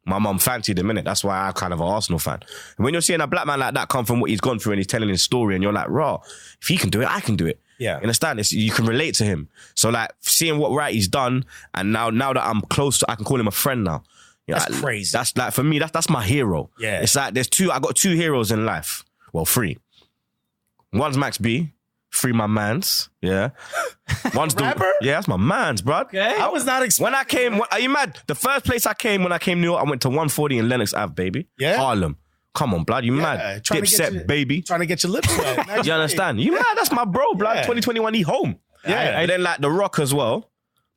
C: My mum fancied him, innit? That's why I'm kind of an Arsenal fan. And when you're seeing a black man like that come from what he's gone through and he's telling his story and you're like, raw, if he can do it, I can do it. Yeah. You understand? You can relate to him. So like, seeing what Wrighty's done and now that I'm close to, I can call him a friend now.
B: That's crazy.
C: That's like, for me, that's my hero. Yeah. It's like, I got 2 heroes in life. Well, 3. One's Max B, 3 my mans, yeah. One's the rapper? Yeah, that's my mans, bro.
B: Okay. I was not
C: when I came, are you mad? The first place I came when I came New York, I went to 140 in Lenox Ave, baby. Yeah. Harlem. Come on, blood, you mad? Dipset, baby.
B: Trying to get your lips wet.
C: You understand? You mad? That's my bro, blood. 2021, he home. Yeah. And then like The Rock as well.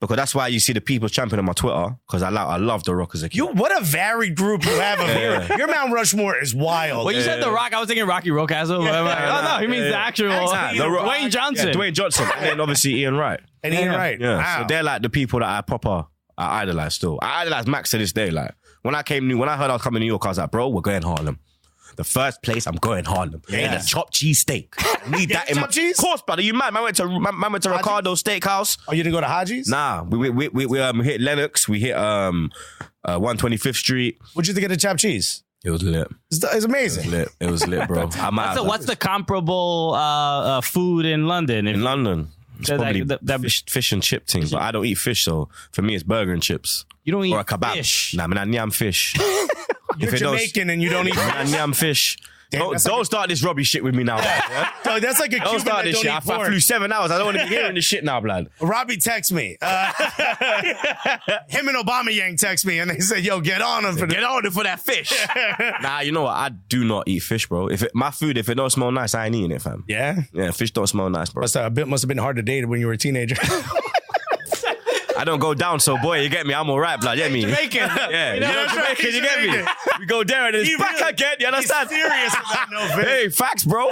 C: Because that's why you see the People's Champion on my Twitter. Because I love The Rock as a kid.
B: What a varied group you have of here. Your Mount Rushmore is wild.
A: When you said The Rock, I was thinking Rocky Rocastle. No, he means the actual Dwayne Johnson.
C: Yeah, Dwayne Johnson. And then obviously Ian Wright.
B: And Ian Wright.
C: Yeah.
B: Wow.
C: So they're like the people that I idolize still. I idolize Max to this day. Like when I heard I was coming to New York, I was like, bro, we're going Harlem. The first place, I'm going Harlem. Yeah. And a chopped cheese steak. I need that in my cheese. Of course, brother. You mad? Man went to Ricardo Steakhouse.
B: Oh, you didn't go to Haji's?
C: Nah. We hit Lenox. We hit 125th Street.
B: What'd you think of the chopped cheese?
C: It was lit.
B: It's amazing.
C: It was lit, bro.
A: What's the comparable food in London?
C: In London? It's probably fish and chip thing, but I don't eat fish, so for me it's burger and chips.
A: You don't eat
C: or a kebab. Fish? Nah, man, I yam fish.
B: You're Jamaican and you don't eat fish.
C: Yam fish. Don't start this Robbie shit with me now. Yeah?
B: So that's like a Cuban.
C: Don't start this shit. I flew 7 hours. I don't want to be hearing this shit now, blood.
B: Robbie texts me. Him and Obama Yang text me and they said, "Yo, get on him for
C: that fish." Nah, you know what? I do not eat fish, bro. If it don't smell nice, I ain't eating it, fam.
B: Yeah,
C: fish don't smell nice, bro.
B: Must have been hard to date when you were a teenager.
C: I don't go down, so boy, you get me? I'm all right, blood. You get me?
B: Jamaican.
C: Yeah, Jamaican, you get me? We go there and it's back again, you understand?
B: He's serious about no fish.
C: Hey, facts, bro.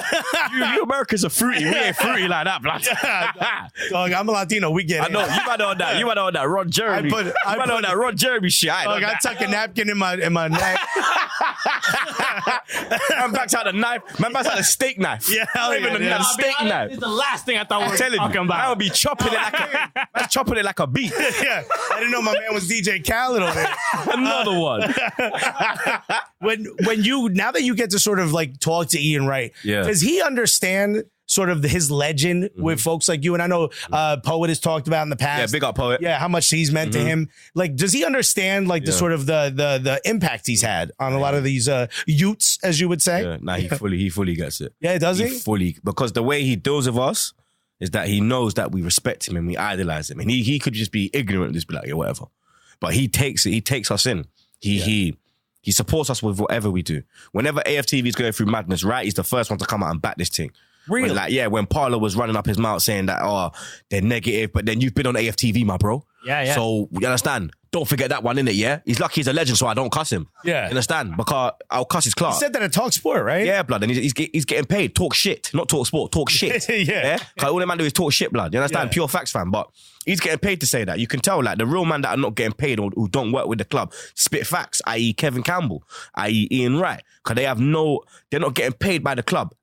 C: You Americans are fruity. We ain't fruity like that, blood.
B: Dog, I'm a Latino. We get it.
C: I know. You might know that Ron Jeremy. You might know that Ron Jeremy shit.
B: I tuck a napkin in my neck.
C: Man backs out a knife. Man backs out a steak knife.
B: Yeah,
C: a steak knife.
A: It's the last thing I thought we were talking about.
C: I would be chopping it like a beef.
B: Yeah, I didn't know my man was DJ Khaled on there.
C: Another one.
B: Now that you get to sort of like talk to Ian Wright, does he understand sort of his legend with folks like you? And I know Poet has talked about in the past.
C: Yeah, big up Poet.
B: Yeah, how much he's meant to him. Like, does he understand like the sort of the impact he's had on a lot of these youths, as you would say?
C: Yeah, nah, he fully gets it.
B: Yeah, does he?
C: Fully, because the way he deals with us is that he knows that we respect him and we idolize him. And he could just be ignorant and just be like, yeah, whatever. But he takes it. He takes us in. He supports us with whatever we do. Whenever AFTV is going through madness, right, he's the first one to come out and back this thing.
B: Really?
C: When Parler was running up his mouth saying that, they're negative, but then you've been on AFTV, my bro.
A: Yeah.
C: So, you understand? Don't forget that one, innit, yeah? He's lucky he's a legend, so I don't cuss him.
B: Yeah.
C: You understand? Because I'll cuss his Clark.
B: He said that at Talk Sport, right?
C: Yeah, blood. And he's getting paid. Talk shit. Not talk sport. Talk shit.
B: Yeah.
C: Because all the man do is talk shit, blood. You understand?
B: Yeah.
C: Pure facts, fam. But he's getting paid to say that. You can tell, like, the real man that are not getting paid or who don't work with the club spit facts, i.e. Kevin Campbell, i.e. Ian Wright. Because they're not getting paid by the club.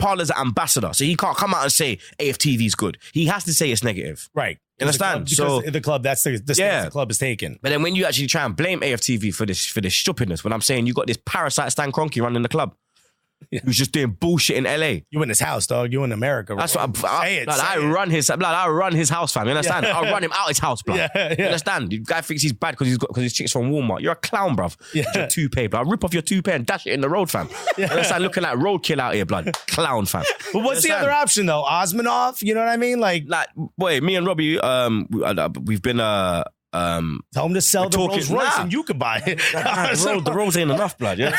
C: Parler's an ambassador, so he can't come out and say AFTV's good. He has to say it's negative.
B: Right.
C: You understand?
B: Because the club, that's the stance the club is taken.
C: But then when you actually try and blame AFTV for this stupidness, when I'm saying you got this parasite Stan Kroenke running the club, who's just doing bullshit in LA.
B: You in his house, dog. You in America.
C: That's what I run his house, fam. You understand? I'll run him out his house, blood. You understand? The guy thinks he's bad because his chick's from Walmart. You're a clown, bruv. Your toupee, blood. I'll rip off your toupee and dash it in the road, fam. You understand? Looking like roadkill out here, blood. Clown, fam.
B: But what's the other option though? Osmanoff? You know what I mean? Like,
C: boy, me and Robbie, we've been
B: tell him to sell the Rolls Royce and you could buy it.
C: The Rolls ain't enough, blood. Yeah,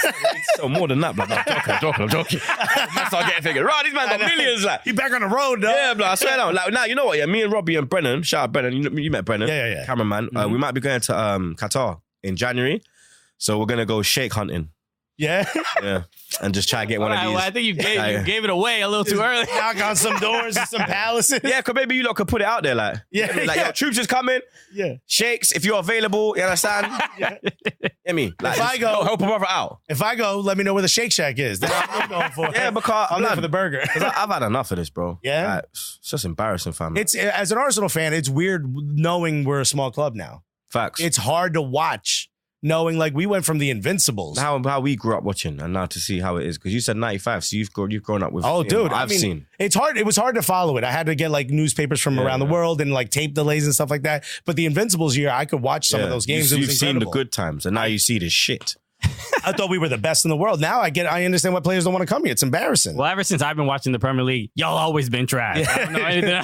C: so more than that, blood. I'm joking. Man start getting figured. Right, these man got millions. Like,
B: he back on the road, though.
C: Yeah, blood. I swear down. Like, now you know what? Yeah, me and Robbie and Brennan. Shout out Brennan. You met Brennan.
B: Yeah.
C: Cameraman. We might be going to Qatar in January, so we're gonna go shake hunting.
B: Yeah.
C: And just try to get one of these.
A: Well, I think you gave it away a little too early.
B: Knock on some doors and some palaces.
C: Yeah, because maybe you lot could put it out there, like, yo, Troopz is coming.
B: Yeah.
C: Shakes, if you're available, you understand? I mean, like,
B: if I go,
C: help a brother out.
B: If I go, let me know where the Shake Shack is. That's what I'm going for.
C: Yeah, because
B: I'm there for the burger.
C: I've had enough of this, bro.
B: Yeah,
C: like, it's just embarrassing, fam.
B: It's as an Arsenal fan, it's weird knowing we're a small club now.
C: Facts.
B: It's hard to watch. Knowing like we went from the Invincibles,
C: how we grew up watching, and now to see how it is, because you said 95, so you've grown up with.
B: Oh, dude,
C: I've seen.
B: It's hard. It was hard to follow it. I had to get like newspapers from around the world and like tape delays and stuff like that. But the Invincibles year, I could watch some of those games.
C: You've seen the good times, and now you see this shit.
B: I thought we were the best in the world. Now I understand why players don't want to come here. It's embarrassing.
A: Well, ever since I've been watching the Premier League, y'all always been trash. I don't know anything.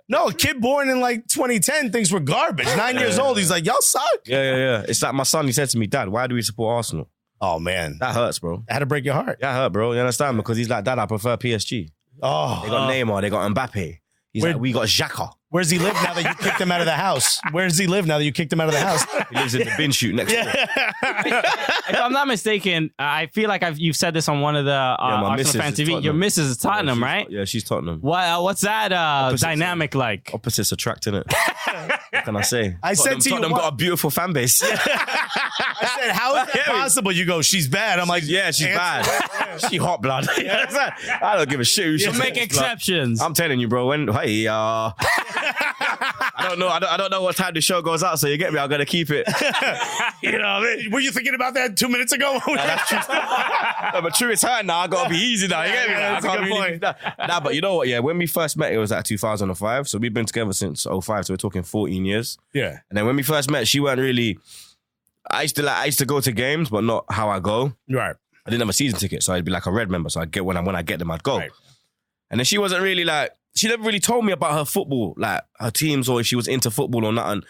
B: No, a kid born in like 2010 thinks we're garbage. 9 years old. He's like, y'all suck.
C: Yeah. It's like my son, he said to me, Dad, why do we support Arsenal?
B: Oh, man.
C: That hurts, bro.
B: That had to break your heart.
C: That hurt, bro. You understand? Because he's like, Dad, I prefer PSG.
B: Oh.
C: They got Neymar. They got Mbappe. He's like, we got Xhaka.
B: Where's he live now that you kicked him out of the house? He lives in the
C: bin chute next door.
A: If I'm not mistaken, I feel like you've said this on one of the Arsenal Fan TV. Your missus is Tottenham, right?
C: Yeah, she's Tottenham.
A: What's that dynamic like?
C: Opposites attract, innit? What can I say?
B: I said to you,
C: Tottenham got a beautiful fan base.
B: I said, how is that possible? You go, she's bad. I'm like,
C: yeah, she's bad. She hot blood. I don't give a shit.
A: You make exceptions.
C: I'm telling you, bro. I don't know. I don't know what time the show goes out, so you get me. I'm gonna keep it.
B: You know, were you thinking about that 2 minutes ago?
C: That's true. No, but true, it's hard now. I gotta be easy now. You get me?
B: That's a good point.
C: Nah, but you know what? Yeah, when we first met, it was at 2005. So we've been together since 05. So we're talking 14 years.
B: Yeah.
C: And then when we first met, she weren't really. I used to go to games, but not how I go.
B: Right.
C: I didn't have a season ticket, so I'd be like a red member. So I'd get when I get them, I'd go. Right. And then she wasn't really like. She never really told me about her football, like her teams, or if she was into football or nothing.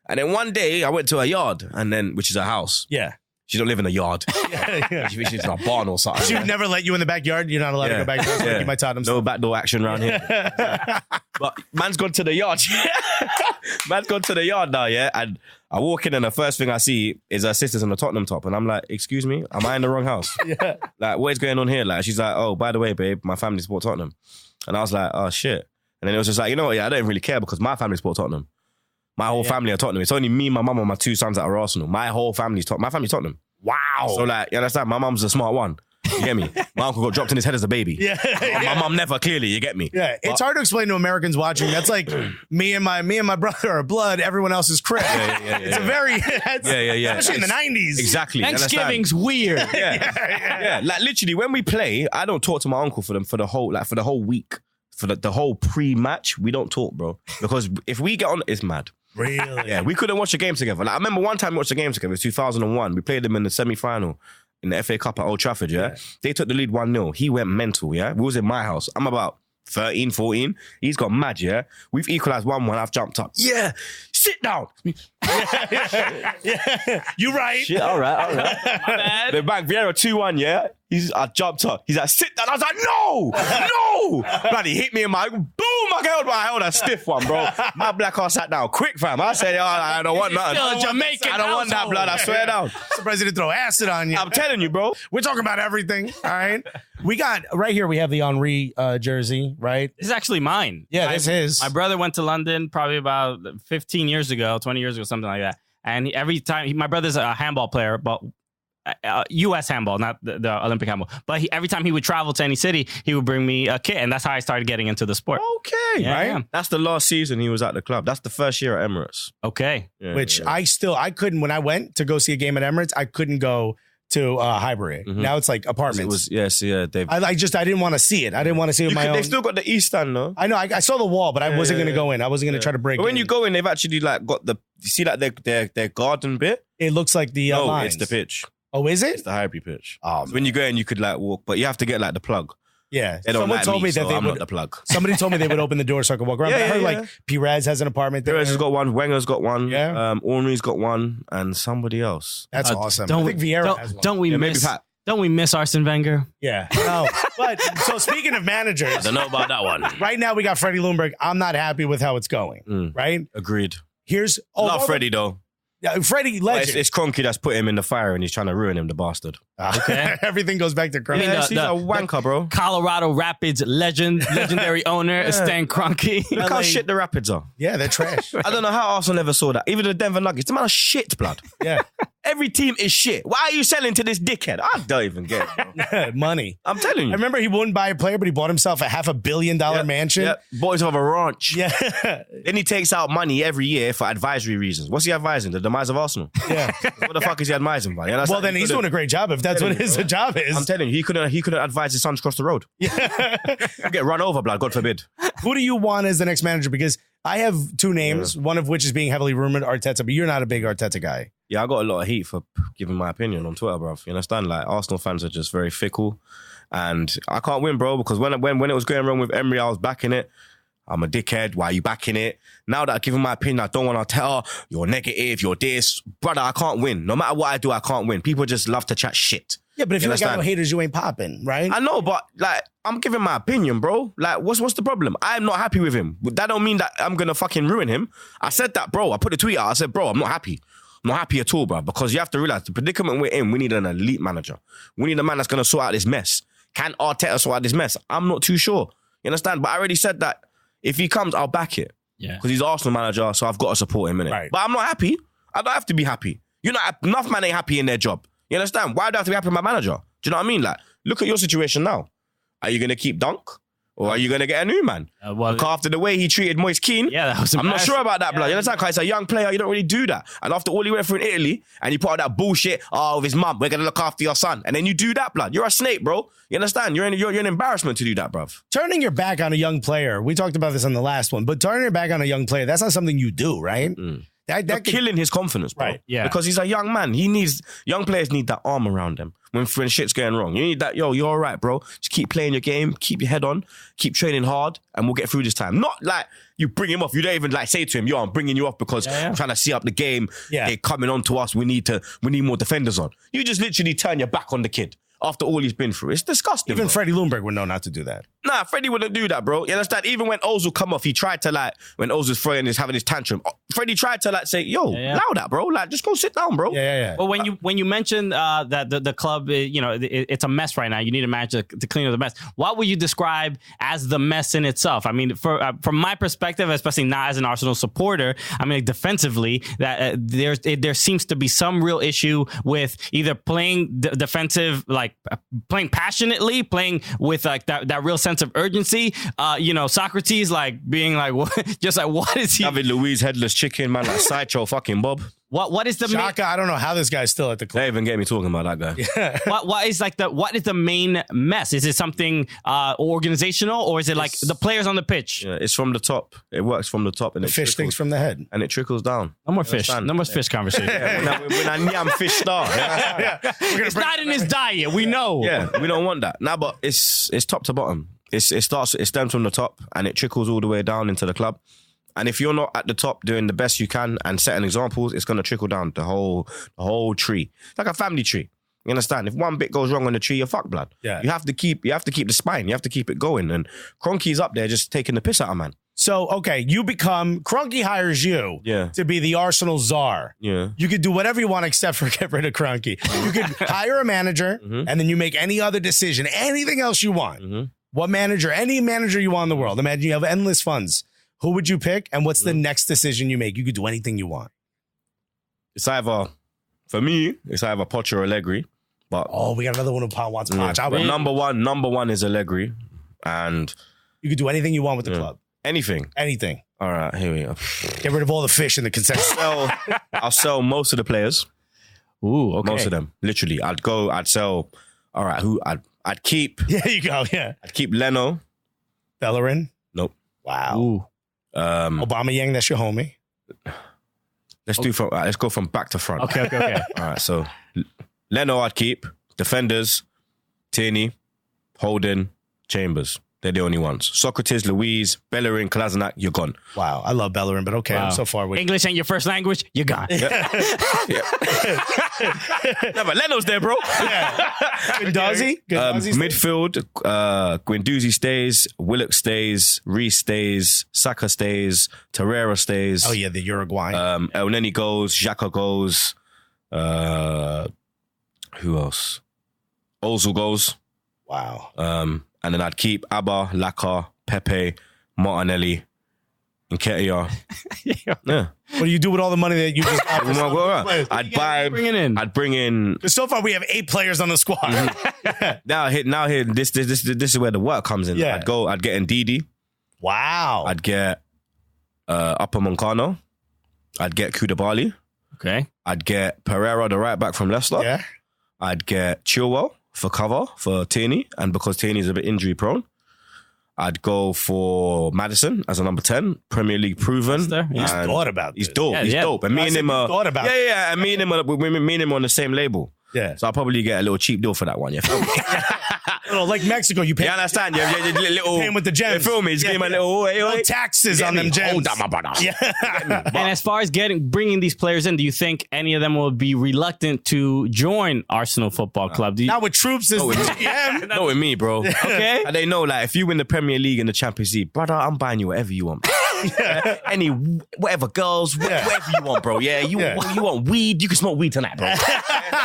C: And then one day I went to her yard, which is her house.
B: Yeah.
C: She don't live in a yard. She's in a barn or something.
B: She would never let you in the backyard. You're not allowed to go back there. So my Tottenham
C: no backdoor action around here. But man's gone to the yard. Man's gone to the yard now, yeah. And I walk in and the first thing I see is her sister's on the Tottenham top. And I'm like, excuse me, am I in the wrong house? Like, what is going on here? Like, she's like, oh, by the way, babe, my family support Tottenham. And I was like, oh, shit. And then it was just like, you know what? Yeah, I don't really care because my family support Tottenham. My whole family are Tottenham. It's only me, my mum, and my two sons that are Arsenal. My whole family's Tottenham. My family's Tottenham.
B: Wow.
C: So like, you understand? My mum's the smart one. You get me? My uncle got dropped in his head as a baby. My mum never, clearly, you get me?
B: Yeah, it's hard to explain to Americans watching. That's like me and my brother are blood, everyone else is crip. It's a very, especially in the 90s.
C: Exactly.
A: Thanksgiving's weird.
C: Yeah. Like literally, when we play, I don't talk to my uncle for the whole week. For the whole pre-match, we don't talk, bro. Because if we get on, it's mad.
B: Really?
C: Yeah, we couldn't watch a game together. Like, I remember one time we watched a game together. It was 2001. We played them in the semi-final in the FA Cup at Old Trafford, yeah? They took the lead 1-0. He went mental, yeah? We was in my house. I'm about 13, 14. He's got mad, yeah? We've equalised 1-1. I've jumped up. Yeah, sit down.
B: You right.
C: Shit, all right. My bad. They're back. Vieira 2-1, yeah? I jumped up. He's like, sit down. I was like, no. Bloody hit me in my, boom, I held a stiff one, bro. My black ass sat down quick, fam. I said, I don't want nothing.
A: Still a Jamaican
C: I don't want that blood, I swear down.
B: Surprised he didn't throw acid on you.
C: I'm telling you, bro.
B: We're talking about everything, all right? We got, right here, we have the Henry jersey, right?
A: This is actually mine.
B: Yeah, this is.
A: My brother went to London probably about 15 years ago, 20 years ago, something like that. And every time, my brother's a handball player, but U.S. handball, not the Olympic handball. But every time he would travel to any city, he would bring me a kit, and that's how I started getting into the sport.
C: Okay,
A: Yeah,
C: right?
A: yeah.
C: That's the last season he was at the club. That's the first year at Emirates.
A: Okay.
C: Yeah,
B: Which
C: yeah.
B: I couldn't, when I went to go see a game at Emirates, I couldn't go to Highbury.
C: Mhm.
B: Now it's like
C: It
B: apartments.
C: was, they've...
B: I didn't want to see it. I didn't want to see it with my own.
C: They've still got the East stand, though.
B: I know. I saw the wall, but I wasn't
C: yeah,
B: going to go in. I wasn't going to try to break
C: But when
B: in.
C: you go in, they've actually like got the... You see like their garden bit?
B: It looks like the
C: No,
B: lines.
C: it's the pitch.
B: Oh, is
C: It's
B: it?
C: the Highbury pitch.
B: Oh,
C: So when you go in, you could like walk, but you have to get like the plug.
B: yeah.
C: They don't
B: Someone
C: like
B: told me
C: so
B: that they
C: I'm
B: would.
C: not the plug.
B: Somebody told me they would open the door so I could walk around.
C: Yeah,
B: But I heard
C: yeah,
B: like Perez has an apartment there.
C: Perez has got one, Wenger's got one,
B: Yeah.
C: Ornery's got one, and somebody else.
B: That's awesome.
A: Don't
B: I think Vieira has one.
A: Don't we
C: Yeah, maybe
A: miss?
C: Pat.
A: Don't we miss Arsene Wenger?
B: Yeah. No. But so speaking of managers,
C: I don't know about that one.
B: right now we got Freddie Ljungberg. I'm not happy with how it's going. Right?
C: Agreed.
B: Here's
C: Love Freddie though.
B: Yeah, Freddie,
C: But
B: legend.
C: it's Kroenke that's put him in the fire and he's trying to ruin him, the bastard.
A: Okay.
B: Everything goes back to Kroenke.
A: mean,
C: He's a wanker, bro.
A: Colorado Rapids legendary owner Stan Kroenke.
C: Look how shit the Rapids are.
B: Yeah, they're trash.
C: I don't know how Arsenal never saw that. Even the Denver Nuggets, the man are shit, blood.
B: Yeah.
C: Every team is shit. Why are you selling to this dickhead? I don't even get it, bro.
B: Money.
C: I'm telling
B: I
C: you.
B: remember he wouldn't buy a player, but he bought himself a $500 million mansion.
C: Yep. Boys of a ranch.
B: Yeah.
C: Then he takes out money every year for advisory reasons. What's he advising? The demise of Arsenal.
B: Yeah.
C: What the fuck is he advising, man?
B: Well, then he's doing a great job if that's what his job is.
C: I'm telling you, he couldn't advise his son to cross the road. He'll get run over, blood, God forbid.
B: Who do you want as the next manager? Because I have two names, one of which is being heavily rumored, Arteta, but you're not a big Arteta guy.
C: Yeah, I got a lot of heat for giving my opinion on Twitter, bro. You understand? Like, Arsenal fans are just very fickle. And I can't win, bro, because when it was going wrong with Emery, I was backing it. I'm a dickhead. Why are you backing it? Now that I've given my opinion, I don't want to tell, you're negative, you're this. Brother, I can't win. No matter what I do, I can't win. People just love to chat shit.
B: Yeah, but if
C: You
B: you ain't got no
C: understand?
B: haters, you ain't popping, right?
C: I know, but like, I'm giving my opinion, bro. Like, what's the problem? I'm not happy with him. That don't mean that I'm gonna fucking ruin him. I said that, bro. I put a tweet out. I said, bro, I'm not happy. I'm not happy at all, bro. Because you have to realize the predicament we're in, we need an elite manager. We need a man that's gonna sort out this mess. Can Arteta sort out this mess? I'm not too sure. You understand? But I already said that if he comes, I'll back it.
A: Yeah.
C: Because he's Arsenal manager, so I've got to support him, innit?
B: Right.
C: But I'm not happy. I don't have to be happy. Enough man ain't happy in their job. You understand? Why do I have to be happy with my manager? Do you know what I mean? Like, look at your situation now. Are you going to keep Dunk? Or are you going to get a new man?
A: Well,
C: Because after the way he treated Moise Keane,
A: yeah, that was
C: I'm not
A: embarrassing.
C: sure about that, blood. You understand? Because he's a young player, you don't really do that. And after all he went through in Italy, and you put out that bullshit, with his mum, we're going to look after your son. And then you do that, blood. You're a snake, bro. You understand? You're an embarrassment to do that, bruv.
B: Turning your back on a young player, we talked about this on the last one, but turning your back on a young player, that's not something you do, right?
C: You're
B: That could,
C: killing his confidence, bro.
B: Right,
A: yeah.
C: Because he's a young man. Young players need that arm around them when shit's going wrong. You need that, you're all right, bro. Just keep playing your game, keep your head on, keep training hard, and we'll get through this time. Not like you bring him off. You don't even like say to him, yo, I'm bringing you off because I'm trying to see up the game.
B: Yeah.
C: They're coming on to us. We need more defenders on. You just literally turn your back on the kid after all he's been through. It's disgusting.
B: even
C: bro.
B: Freddie Ljungberg would know not to do that.
C: Nah, Freddie wouldn't do that, bro. You understand? Even when Ozil come off, he tried to when Ozil's throwing having his tantrum, Freddie tried to say, yo, allow that, bro. Like, just go sit down, bro.
B: Yeah.
A: But when you mentioned that the club, it's a mess right now. You need a manager to clean up the mess. What would you describe as the mess in itself? I mean, from my perspective, especially not as an Arsenal supporter, I mean, defensively, that there seems to be some real issue with either playing defensive, like playing passionately, playing with like that real sense of urgency. Socrates being like, what? Just like, what is he?
C: David Luiz, headless chicken, man, like Sideshow fucking Bob.
A: What is the
B: Shaka, I don't know how this guy's still at the club.
C: They even get me talking about that guy.
A: what is the main mess? Is it something organizational, or is it like the players on the pitch?
C: Yeah, it's from the top. It works from the top, and
B: The fish things from the head.
C: and it trickles down.
A: No more fish.
C: Understand?
A: No more fish conversation.
C: When I yam fish star. Yeah.
A: It's not in his diet. We know.
C: Yeah, we don't want that. Nah, but it's top to bottom. It stems from the top and it trickles all the way down into the club. And if you're not at the top doing the best you can and setting examples, it's going to trickle down the whole tree. It's like a family tree. You understand? If one bit goes wrong on the tree, you're fucked, blood.
B: Yeah.
C: You have to keep the spine. You have to keep it going. And Kroenke's up there just taking the piss out of man.
B: So, okay, Kroenke hires you to be the Arsenal czar.
C: Yeah.
B: You could do whatever you want except for get rid of Kroenke. You could hire a manager and then you make any other decision, anything else you want. What manager, any manager you want in the world. Imagine you have endless funds. Who would you pick? And what's the next decision you make? You could do anything you want.
C: For me, it's either Potter or Allegri. But
B: we got another one who wants Poch.
C: but number one is Allegri, and
B: You could do anything you want with the club.
C: anything.
B: Anything.
C: All right, here we go.
B: Get rid of all the fish in the concession.
C: I'll sell most of the players.
A: Ooh, okay.
C: Most of them, literally. I'd sell. All right, I'd keep.
B: There you go. Yeah.
C: I'd keep Leno.
B: Bellerin.
C: Nope.
B: Wow.
A: Ooh.
B: Obama Yang, that's your homie.
C: Let's go from back to front.
A: Okay.
C: All right, so Leno I'd keep. Defenders, Tierney, Holden, Chambers. They're the only ones. Socrates, Louise, Bellerin, Kolasinac, you're gone.
B: Wow. I love Bellerin, but okay,
A: Wow.
B: I'm so far with
A: English ain't your first language, you're gone.
C: No, but Leno's there, bro.
B: Guendouzi?
C: Midfield, Guendouzi stays, Willock stays, Reece stays, Saka stays, Torreira stays.
B: Oh, yeah, the Uruguayan.
C: El Neni goes, Xhaka goes. Who else? Ozil goes.
B: Wow.
C: And then I'd keep Abba, Laka, Pepe, Martinelli, Nketiah. Yeah.
B: What do you do with all the money that you just got?
C: I'd bring in.
B: So far, we have 8 players on the squad.
C: Now here. This is where the work comes in.
B: Yeah.
C: I'd get Ndidi.
B: Wow.
C: I'd get Upper Moncano. I'd get Koulibaly.
A: Okay.
C: I'd get Pereira, the right back from Leicester.
B: Yeah.
C: I'd get Chilwell for cover for Tierney, and because Tierney's a bit injury prone. I'd go for Maddison as a number 10, Premier League proven.
B: He's thought about this.
C: He's dope.
A: Yeah,
C: He's
A: yeah.
C: dope. And me and him are
B: thought about it.
C: yeah. And me and him are on the same label.
B: Yeah.
C: So I'll probably get a little cheap deal for that one. You feel me?
B: Like Mexico, you pay.
C: You understand? Yeah, little
B: Pay him with the gems.
C: You feel me? Just give him a little
B: no taxes on them gems.
C: Hold on, my brother.
B: Yeah.
A: And as far as bringing these players in, do you think any of them will be reluctant to join Arsenal Football Club? Do you,
B: Not with Troopz as the GM.
C: Not with me, bro.
A: okay.
C: And they know, like, if you win the Premier League and the Champions League, brother, I'm buying you whatever you want. Any whatever girls, whatever you want, bro. Yeah, you want weed, you can smoke weed tonight, bro.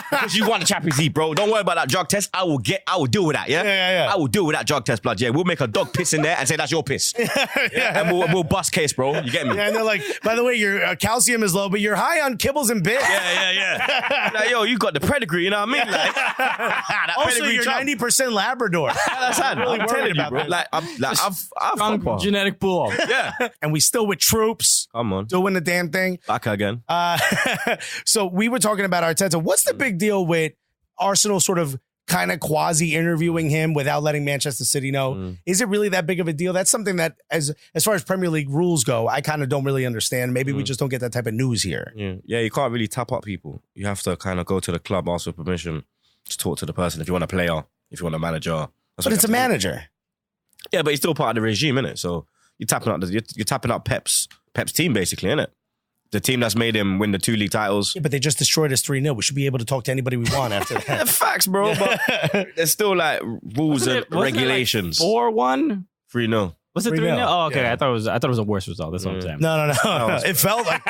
C: Because you won the Champions League, bro. Don't worry about that drug test. I will deal with that. Yeah. I will deal with that drug test, blood. Yeah, we'll make a dog piss in there and say that's your piss. And we'll bust case, bro. You get me?
B: Yeah, and they're like, by the way, your calcium is low, but you're high on kibbles and bits.
C: Yeah. Like, yo, you got the pedigree, you know what I mean? Like, that
B: Also, you're 90% Labrador.
C: That's I'm
B: really
C: telling
B: worried
C: you,
B: about
C: bro.
B: that.
C: Like, I've
A: Strong genetic pool.
C: Yeah.
B: And we still with Troopz
C: Come on.
B: doing the damn thing.
C: Back again.
B: So we were talking about Arteta. What's the big deal with Arsenal sort of kind of quasi interviewing him without letting Manchester City know? Is it really that big of a deal? That's something that, as far as Premier League rules go, I kind of don't really understand. Maybe we just don't get that type of news here.
C: Yeah, you can't really tap up people. You have to kind of go to the club, ask for permission to talk to the person if you want a player, if you want a manager.
B: But it's a manager.
C: Yeah, but he's still part of the regime, innit? So you're tapping up Pep's team, basically, innit? The team that's made him win the 2 league titles.
B: Yeah, but they just destroyed us 3-0. We should be able to talk to anybody we want after that.
C: Facts, bro. But there's still like rules and regulations.
A: 4-1?
C: 3-0.
A: Was it 3-0? Oh, okay. Yeah. I thought it was a worse result. That's what I'm saying.
B: No. It felt like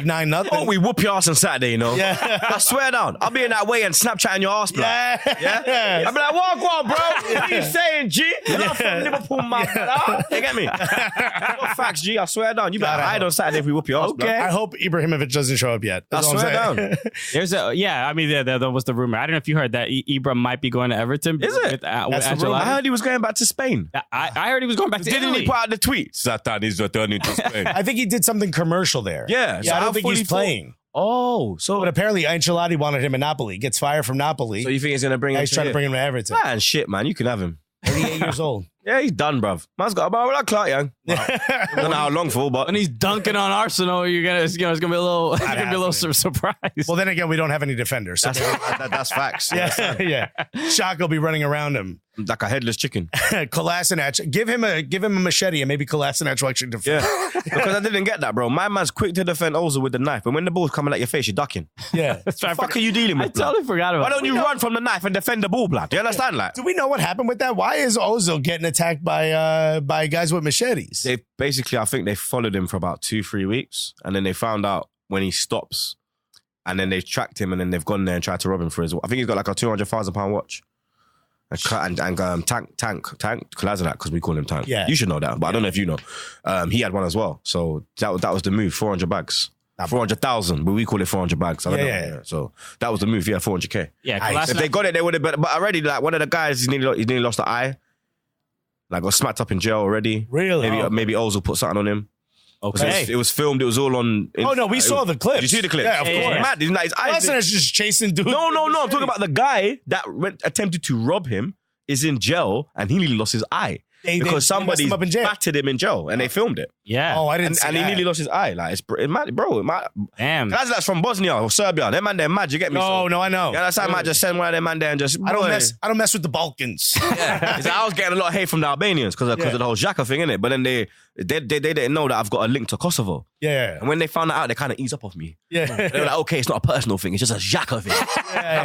B: 9-0.
C: Oh, we whoop your ass on Saturday, you know?
B: Yeah.
C: I swear down. I'll be in that way and Snapchatting your ass, bro. Yeah? I'll be like, walk on, bro. What are you saying, G? You're not from Liverpool, man. You get me? No facts, G. I swear down. You better hide on Saturday if we whoop your ass, bro.
B: I hope Ibrahimovic doesn't show up yet.
C: I swear down.
A: There was the rumor. I don't know if you heard that Ibra might be going to Everton.
C: Is it?
A: With
C: That's the rumor. I heard he was going back to Spain.
A: I heard he was going back to
C: Didn't
A: Italy.
C: he put out the tweet? Zlatan is returning to Spain.
B: I think he did something commercial there.
C: Yeah.
B: I don't think he's playing.
C: Oh, so
B: But apparently Ancelotti wanted him in Napoli. Gets fired from Napoli.
C: you think he's going to bring him?
B: He's trying to bring him to Everton.
C: Man, shit, man. You can have him.
B: 38 years old.
C: Yeah, he's done, bruv. Man's got about that clout, young. I don't know how long for, but
A: When he's dunking on Arsenal, it's gonna be a little surprise.
B: Well, then again, we don't have any defenders. So
C: that's facts.
B: yeah. Shaq will be running around him.
C: Like a headless chicken.
B: Kolasinac, give him a machete and maybe Kolasinac will actually defend.
C: Yeah, because I didn't get that, bro. My man's quick to defend Ozil with the knife, but when the ball's coming at your face, you're ducking.
B: Yeah.
C: What the fuck are you dealing with?
A: I totally forgot about
C: Why don't you run from the knife and defend the ball, blood? Do you understand, like?
B: Do we know what happened with that? Why is Ozil getting attacked by guys with machetes?
C: They basically, I think they followed him for about 2-3 weeks, and then they found out when he stops, and then they tracked him, and then they've gone there and tried to rob him for his. I think he's got like a £200,000 watch. And Tank Kolasinac, because we call him Tank.
B: Yeah.
C: You should know that, but I don't know if you know. He had one as well. So that was the move, 400 bags. 400,000, but we call it 400 bags. I don't know.
B: Yeah.
C: So that was the move. Yeah, 400K.
A: Yeah,
B: Nice.
C: If they got it, they would have. But already, like one of the guys, he nearly lost the eye. Like got smacked up in jail already.
B: Really?
C: Maybe Ozil put something on him.
A: Okay.
C: It was filmed. It was all on.
B: Oh no, we saw the clip.
C: Did you see the clip?
B: Yeah, of course.
A: Yeah.
C: Mad. He's like, his eyes.
B: Lesnar's just chasing dudes.
C: No. I'm talking about the guy that attempted to rob him is in jail and he nearly lost his eye. Because somebody
B: messed him up in jail.
C: battered him in jail and they filmed it.
A: Yeah.
B: Oh, I didn't see
C: And
B: that.
C: he nearly lost his eye. Like, it's mad, bro.
A: Damn.
C: Guys that's from Bosnia or Serbia, them man, they're mad. You get me?
B: No, I know.
C: Yeah, that's how I might just send one of them man there and just.
B: I don't mess with the Balkans.
C: Yeah. It's like, I was getting a lot of hate from the Albanians because of the whole Xhaka thing, innit? But then they didn't know that I've got a link to Kosovo.
B: Yeah.
C: And when they found that out, they kind of eased up off me.
B: Yeah.
C: They were like, okay, it's not a personal thing. It's just a Xhaka thing.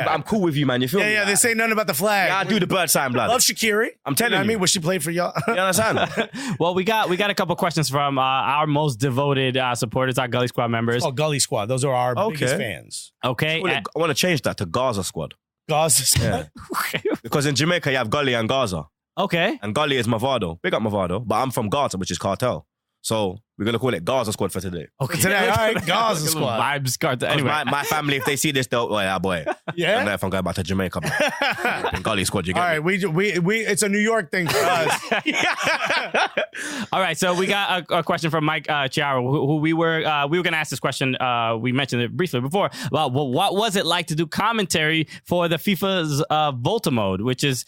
C: I'm cool with you, man. You feel me?
B: Yeah, they say nothing about the flag.
C: Yeah, I do the bird sign, blood.
B: Love Shaqiri.
C: I'm telling
B: You know what I
C: you.
B: mean? What she played for y'all.
C: You understand?
A: Well, we got a couple questions from our most devoted supporters, our Gully Squad members.
B: Oh, Gully Squad. Those are our biggest fans.
A: Okay.
C: I want to change that to Gaza squad.
B: Gaza Squad.
C: Because in Jamaica, you have Gully and Gaza.
A: Okay.
C: And Gully is Mavado. Big up Mavado. But I'm from Gaza, which is cartel. So we're going to call it Gaza squad for today.
A: Okay.
B: Today, all right, Gaza
A: Little
B: Squad.
A: Vibes cartel. Anyway.
C: My family, if they see this, they'll, oh yeah, boy. I don't know
B: Yeah.
C: if I'm going back to Jamaica. But Gully squad, you get
B: All right,
C: me?
B: we it's a New York thing for us.
A: All right, so we got a question from Mike Chiaro, who we were going to ask this question. We mentioned it briefly before. Well, what was it like to do commentary for the FIFA's Volta mode, which is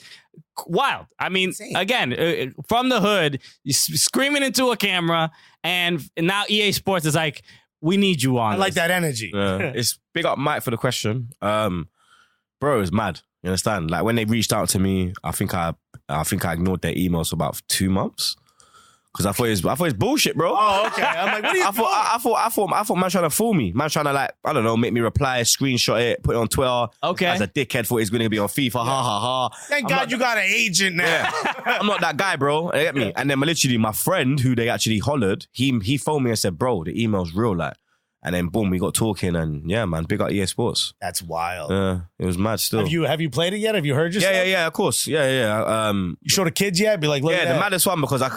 A: wild. I mean, again, from the hood, screaming into a camera, and now EA Sports is like, we need you on.
B: I like that energy.
C: It's big up Mike for the question. Bro, it's mad. You understand? Like when they reached out to me, I think I ignored their emails for about 2 months. Because I thought it was bullshit, bro.
B: Oh, okay. I'm like, what are you doing?
C: I thought man trying to fool me. Man trying to, like, I don't know, make me reply, screenshot it, put it on Twitter.
A: Okay.
C: As a dickhead, thought he's going to be on FIFA. Ha ha ha.
B: Thank God you got an agent now.
C: Yeah. I'm not that guy, bro. You get me? And then literally my friend who they actually hollered, he phoned me and said, bro, the email's real, like. And then boom, we got talking, and yeah, man, big up EA Sports.
B: That's wild.
C: It was mad still.
B: Have you played it yet? Have you heard yourself?
C: Yeah, of course. Yeah.
B: You showed the kids yet? Be like, look at
C: Yeah,
B: that.
C: the maddest one because I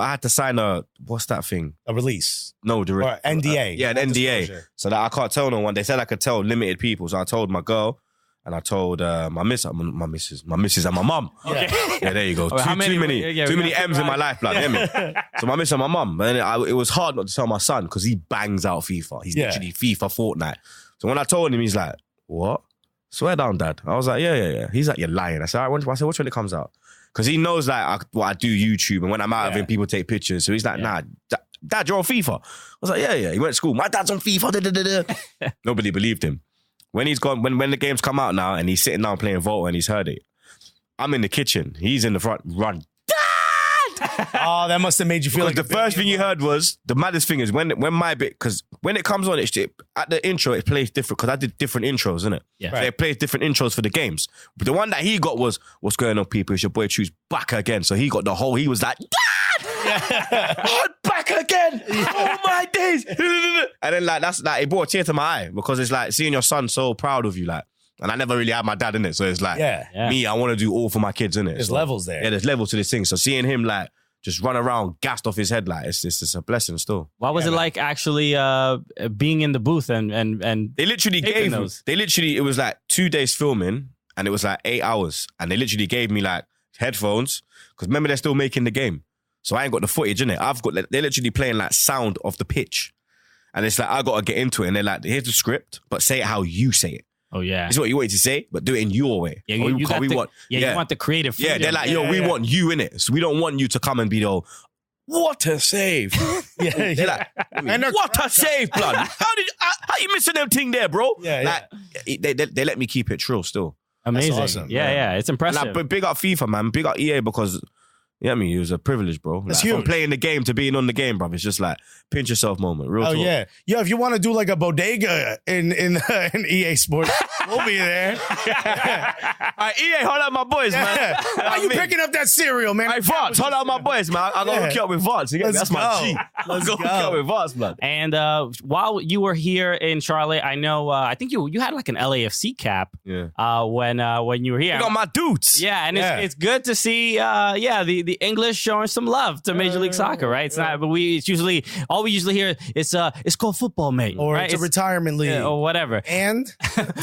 C: had to sign what's that thing?
B: A release.
C: No,
B: Or NDA.
C: Yeah, an NDA.
B: Disclosure.
C: So that I can't tell no one. They said I could tell limited people. So I told my girl and I told my missus and my mum.
A: Okay.
C: Yeah, there you go.
A: How
C: Too
A: many-
C: many
A: yeah, we got
C: M's in my life, blood. Hear me? So my missus and my mum. But then it was hard not to tell my son because he bangs out FIFA. He's literally FIFA Fortnite. So when I told him, he's like, what? Swear down, dad. I was like, yeah. He's like, you're lying. I said, all right, which one it comes out? Because he knows like I do YouTube, and when I'm out of it, people take pictures. So he's like, nah, dad, you're on FIFA. I was like, yeah. He went to school. My dad's on FIFA. Da, da, da, da. Nobody believed him. When he's gone, when the game's come out now, and he's sitting down playing Volta, and he's heard it. I'm in the kitchen. He's in the front. Run.
B: Oh, that must have made you feel like
C: the first thing you heard was the maddest thing is when my bit, because when it comes on, it at the intro it plays different because I did different intros, innit?
A: Yeah.
C: So it plays different intros for the games. But the one that he got was, what's going on, people? It's your boy Troopz back again. So he got the whole. He was like, Dad, I'm back again. Oh my days. And then like that's like it brought a tear to my eye because it's like seeing your son so proud of you, like. And I never really had my dad in it, so it's like me. I want to do all for my kids, innit?
B: There's levels there.
C: Yeah, there's levels to this thing. So seeing him like just run around, gassed off his head, like it's a blessing still.
A: What was it like actually being in the booth and
C: They literally
A: taping
C: gave
A: those?
C: it was like 2 days filming, and it was like 8 hours, and they literally gave me like headphones because remember they're still making the game, so I ain't got the footage in it. They're literally playing like sound of the pitch, and it's like I gotta get into it, and they're like, here's the script, but say it how you say it.
A: Oh yeah,
C: This is what you wanted to say, but do it in your way.
A: yeah. You want the creative freedom.
C: Yeah, they're like, we want you in it, so we don't want you to come and be the what a save. They're like, what a save, blood. How you missing them thing there, bro?
B: Yeah.
C: They let me keep it true still.
A: Amazing.
B: That's awesome.
A: Yeah, it's impressive.
C: But big up FIFA, man. Big up EA because it was a privilege, bro.
B: That's
C: From
B: huge.
C: playing the game to being on the game, bro. It's just like pinch yourself moment. Real
B: Oh
C: talk.
B: yeah. Yo, if you want to do like a bodega in EA Sports, we'll be there.
C: All right, EA, hold out my boys, man.
B: Why you picking up that cereal, man?
C: Hey, Vance, hold out my boys, man. I gotta hook you up with Vance. That's my G.
B: Let's
C: Go hook you up
B: go.
C: with Vance, blood.
A: And while you were here in Charlotte, I know I think you had like an LAFC cap.
C: Yeah.
A: When you were here.
C: I got my dudes.
A: Yeah, and it's good to see. The English showing some love to Major League Soccer, right? It's not, but it's usually all we usually hear. It's called football, mate,
B: or
A: right?
B: it's a retirement league,
A: or whatever.
B: And
C: But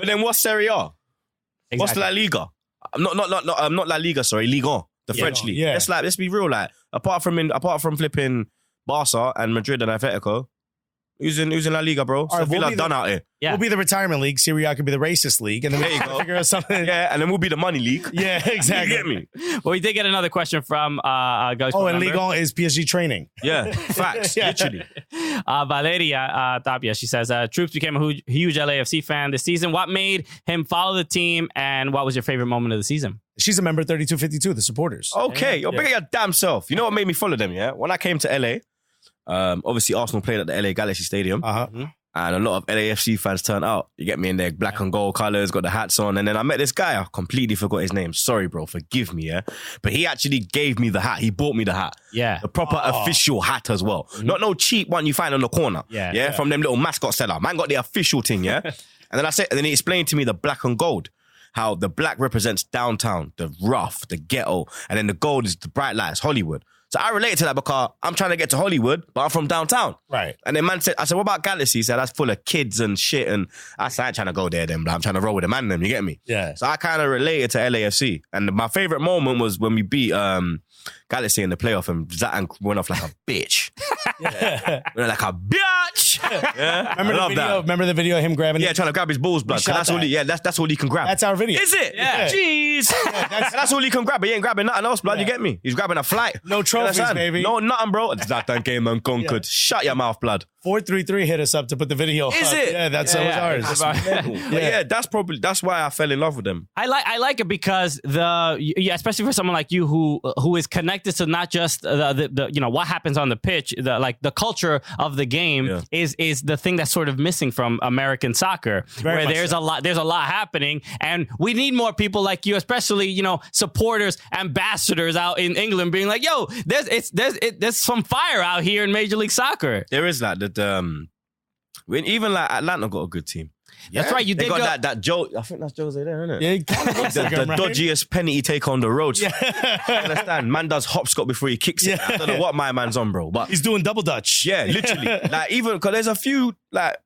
C: then what's Serie A?
A: Exactly.
C: What's La Liga? Not La Liga. Sorry, Ligue 1, the French league.
B: Yeah.
C: Let's be real. Like apart from flipping Barca and Madrid and Atletico, who's in La Liga, bro?
B: right,
C: Sevilla done out here.
A: Yeah.
B: we'll be the retirement league. Serie A could be the racist league, and then
C: There you
B: we'll
C: go.
B: figure out something.
C: Yeah, and then we'll be the money league.
B: Yeah, exactly.
C: You get me?
A: Well, we did get another question from Ghost.
B: Oh, and Ligue 1 is PSG training.
C: Yeah, facts.
B: Yeah.
C: Literally.
A: Valeria Tapia, she says, Troopz became a huge LAFC fan this season. What made him follow the team, and what was your favorite moment of the season?
B: She's a member of 3252, the supporters.
C: Okay, you're big at your damn self. You know what made me follow them? Yeah, when I came to LA, obviously Arsenal played at the LA Galaxy Stadium. And a lot of LAFC fans turned out. You get me in their black and gold colours, got the hats on. And then I met this guy. I completely forgot his name. Sorry, bro. Forgive me, yeah? But he actually gave me the hat. He bought me the hat.
A: Yeah.
C: The proper official hat as well. Not no cheap one you find on the corner.
A: Yeah.
C: From them little mascot seller. Man got the official thing, yeah? And then he explained to me the black and gold. How the black represents downtown, the rough, the ghetto. And then the gold is the bright lights, Hollywood. So I related to that because I'm trying to get to Hollywood, but I'm from downtown.
B: Right.
C: And then man said, I said, what about Galaxy? He said, that's full of kids and shit. And I said, I ain't trying to go there then, but I'm trying to roll with the man them, you get me?
B: Yeah.
C: So I kind of related to LAFC. And my favorite moment was when we beat Galaxy in the playoff and Zlatan went off like a bitch. Went like a bitch. Yeah.
B: Remember the video? Remember the video of him grabbing?
C: Yeah, trying to grab his balls, blood. 'Cause
B: shot
C: that's all that's all he can grab.
B: That's our video.
C: Is it?
A: Yeah.
C: Jeez. That's all he can grab. He ain't grabbing nothing else, blood. You get me? He's grabbing a flight.
B: No trophies,
C: You understand?
B: baby.
C: No, nothing, bro. Zlatan came and conquered. Shut your mouth, blood.
B: 433 hit us up to put the video
C: Is
B: up.
C: it?
B: Yeah, that's ours.
C: But yeah, that's why I fell in love with them.
A: I like it because especially for someone like you who is connected to not just the what happens on the pitch, the culture of the game is the thing that's sort of missing from American soccer, where there's a lot happening, and we need more people like you, especially supporters, ambassadors out in England, being like, yo, there's some fire out here in Major League Soccer.
C: There is that when even like Atlanta got a good team.
A: That's right. You
C: They
A: did
C: got that Joe. I think that's Jose there, isn't it?
B: Yeah, he kinda looks
C: The
B: like him, right?
C: dodgiest penny he take on the road. You understand? Man does hopscotch before he kicks it. I don't know what my man's on, bro. But
B: He's doing double dutch.
C: yeah, literally. Like even because there's a few like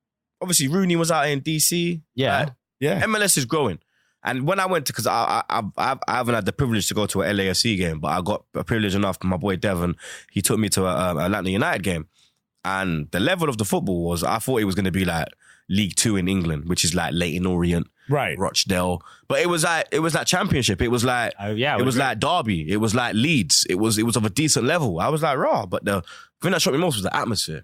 C: obviously Rooney was out in DC.
A: Yeah.
C: Like,
B: Yeah.
C: MLS is growing. And when I went to, because I haven't had the privilege to go to an LAFC game, but I got a privilege enough. My boy Devon, he took me to an Atlanta United game, and the level of the football was, I thought it was going to be like League 2 in England, which is like Leyton Orient,
B: Right.
C: Rochdale, but it was like Championship. It was like it was like Derby. It was like Leeds. It was of a decent level. I was like raw, but the thing that shocked me most was the atmosphere.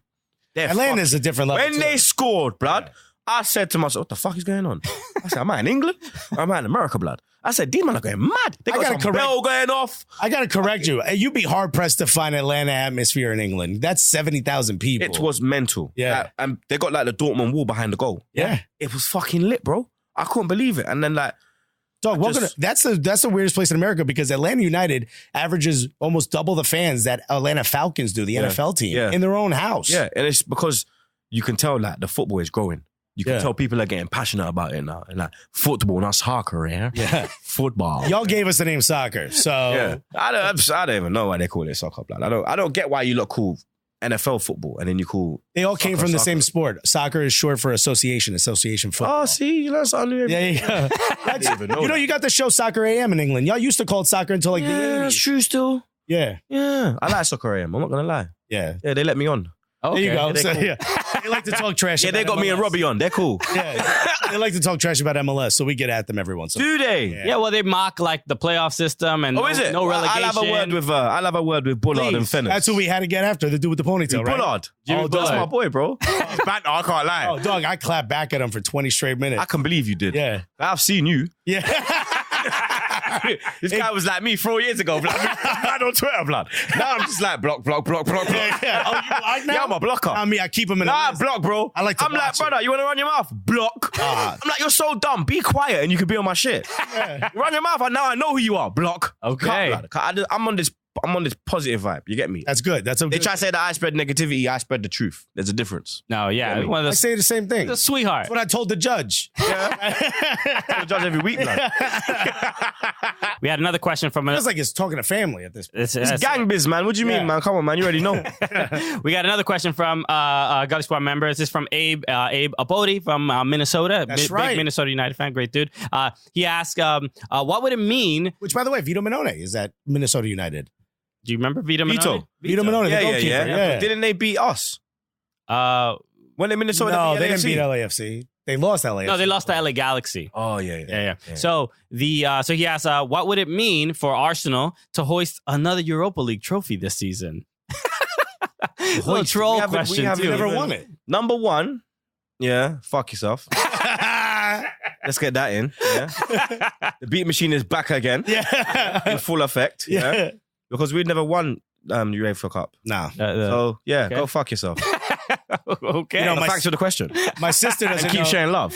B: Atlanta's a different level.
C: When
B: too.
C: they scored, blood, I said to myself, what the fuck is going on? I said, am I in England? Or am I in America, blood? I said, these men are going mad. They got some bell going off.
B: I got to correct you. You'd be hard-pressed to find Atlanta atmosphere in England. That's 70,000 people.
C: It was mental.
B: Yeah.
C: Like, and they got like the Dortmund wall behind the goal.
B: Yeah.
C: It was fucking lit, bro. I couldn't believe it. And then like,
B: Dog, that's the weirdest place in America because Atlanta United averages almost double the fans that Atlanta Falcons do, the NFL team, in their own house.
C: yeah. And it's because you can tell like the football is growing. You can tell people are getting passionate about it now. And like football, not soccer, yeah? Football.
B: Y'all gave us the name soccer, so
C: Yeah. I don't even know why they call it soccer, blood. I don't get why you lot call NFL football and then you call
B: they all came from the
C: soccer.
B: same sport. Soccer is short for association football.
C: Oh, see, you know something.
B: Yeah, yeah. You got the show Soccer AM in England. Y'all used to call it soccer until like the 80s.
C: That's true still.
B: Yeah.
C: Yeah. I like soccer AM. I'm not going to lie.
B: Yeah.
C: Yeah, they let me on.
A: Okay.
B: There you go.
C: Yeah,
B: So,
C: cool.
B: yeah. They like to talk trash.
C: Yeah, they
B: about
C: got me and
B: MLS.
C: Robbie on. They're cool.
B: Yeah. They like to talk trash about MLS, so we get at them every once in a while.
C: Do they?
B: Yeah.
A: Yeah, well, they mock like the playoff system and
C: Oh, is it?
A: no relegation.
C: I'll have a word with Bullard and Fenner.
B: That's who we had to get after, the dude with the ponytail, right?
C: Bullard.
A: Jimmy
C: That's
A: Bullard.
C: my boy, bro. He's banter, I can't lie.
B: Oh, dog, I clapped back at him for 20 straight minutes.
C: I can believe you did.
B: Yeah.
C: I've seen you.
B: Yeah.
C: This guy was like me 4 years ago. Blood. Mad on Twitter, blood. Now I'm just like block.
B: Yeah. Oh, you like now?
C: Yeah, I'm a blocker.
B: I mean, I keep him in the
C: Nah,
B: list.
C: block, bro.
B: I like to
C: I'm like,
B: watch it.
C: brother, you want to run your mouth? Block. I'm like, you're so dumb. Be quiet and you can be on my shit. Run your mouth. Now I know who you are. Block.
A: Okay.
C: Cut, blood. I'm on this this positive vibe. You get me?
B: That's good. That's a
C: They
B: good.
C: try to say that I spread negativity, I spread the truth. There's a difference.
A: No, yeah.
C: Yeah,
A: One of
B: I
A: the,
B: say the same thing.
A: the sweetheart.
B: That's what I told the judge.
C: I judge every week, man.
A: We had another question from
B: It's like it's talking to family at this point.
C: It's gang biz, man. What do you mean, man? Come on, man. You already know.
A: We got another question from Gully Squad member. This is from Abe Apodi from Minnesota.
B: That's right.
A: Big Minnesota United fan. Great dude. He asked, what would it mean?
B: Which, by the way, Vito Minone is at Minnesota United.
A: Do you remember Vito Minone?
B: Vito Minone, the goalkeeper. Yeah.
C: Didn't they beat us? When they Minnesota
B: No,
C: beat
B: they didn't
C: LAFC?
B: beat LAFC. They lost LAFC.
A: No, they lost to LA Galaxy.
C: Oh, yeah.
A: Yeah. So so he asked, what would it mean for Arsenal to hoist another Europa League trophy this season? Little troll question.
B: We
A: too.
B: never won it.
C: Number one, fuck yourself. Let's get that in. Yeah. The beat machine is back again.
B: Yeah.
C: In full effect. Yeah. Because we'd never won UEFA Cup.
B: No.
C: So,
A: okay.
C: go fuck yourself.
A: Okay.
B: You know,
C: Back to the question.
B: My sister doesn't
C: And keep
B: know.
C: sharing love.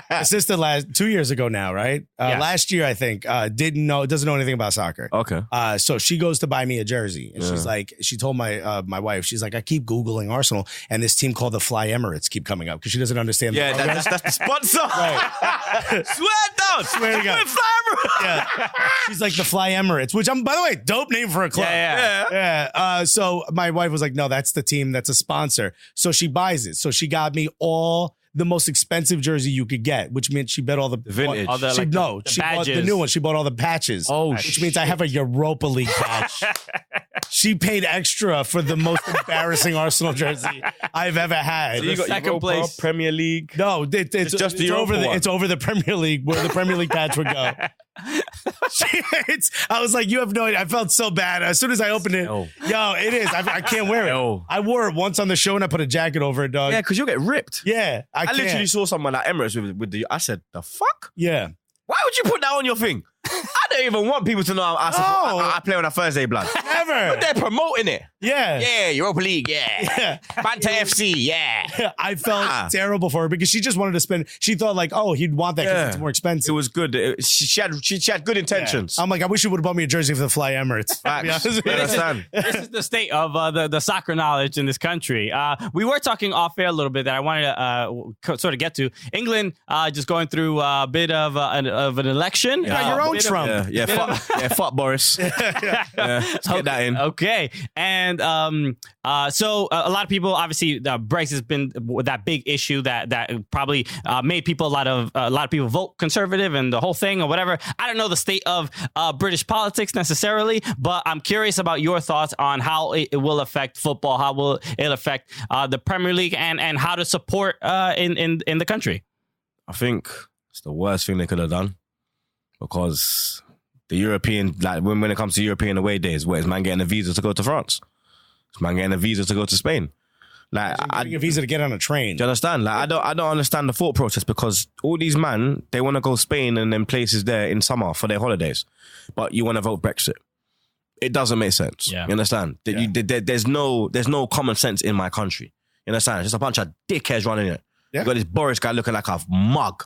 B: My sister 2 years ago now, right?
A: Yeah.
B: Last year, I think, doesn't know anything about soccer.
C: Okay.
B: So she goes to buy me a jersey, and she's like, she told my my wife, she's like, I keep Googling Arsenal, and this team called the Fly Emirates keep coming up because she doesn't understand.
C: Yeah, that's the sponsor.
B: Right.
C: Swear down.
B: Swear to God. Yeah. She's like the Fly Emirates, which by the way, dope name for a club.
A: Yeah.
B: So my wife was like, no, that's the team. That's a sponsor. So she buys it. So she got me all the most expensive jersey you could get, which meant she bet all the
C: vintage.
A: All the,
B: she
A: like,
B: bought
A: the
B: the
A: badges.
B: new one. She bought all the patches.
C: Oh,
B: which means I have a Europa League patch. She paid extra for the most embarrassing Arsenal jersey I've ever had.
C: So you got
A: Second
C: Europa,
A: place.
C: Premier League.
B: No, it's
C: just the
B: over
C: Europa one.
B: it's over the Premier League where the Premier League patch would go. I was like, you have no idea. I felt so bad as soon as I opened it.
C: Yo.
B: Yo, it is. I can't wear it.
C: Yo.
B: I wore it once on the show and I put a jacket over it, dog.
C: Yeah, because you'll get ripped.
B: Yeah, I
C: I
B: can't.
C: literally saw someone at Emirates with the. I said, the fuck?
B: Yeah.
C: Why would you put that on your thing? I don't even want people to know I play on a Thursday, blood.
B: Never.
C: But they're promoting it.
B: Yeah.
C: Yeah, Europa League, yeah. Banta FC, yeah.
B: I felt terrible for her because she just wanted to spend. She thought like, oh, he'd want that because it's more expensive.
C: It was good. She had good intentions.
B: I'm like, I wish you would have bought me a jersey for the Fly Emirates. To be honest with you.
C: I understand.
A: This is the state of the soccer knowledge in this country. We were talking off air a little bit that I wanted to sort of get to. England just going through a bit of an election.
B: You got your own
A: Bit of-
B: Trump.
C: Fuck Boris. Let's get that in.
A: Okay. And so a lot of people, obviously, Brexit has been that big issue that probably made people a lot of people vote conservative and the whole thing or whatever. I don't know the state of British politics necessarily, but I'm curious about your thoughts on how it will affect football, how will it affect the Premier League, and how to support in the country.
C: I think it's the worst thing they could have done because the European, like when it comes to European away days, where is man getting a visa to go to France? Is man getting a visa to go to Spain? Like,
B: Getting a visa to get on a train.
C: do you understand? Like, I don't understand the thought process because all these man, they want to go Spain and then places there in summer for their holidays, but you want to vote Brexit. It doesn't make sense.
A: Yeah.
C: You understand? There's no common sense in my country. You understand? It's just a bunch of dickheads running it.
B: Yeah.
C: You got this Boris guy looking like a mug.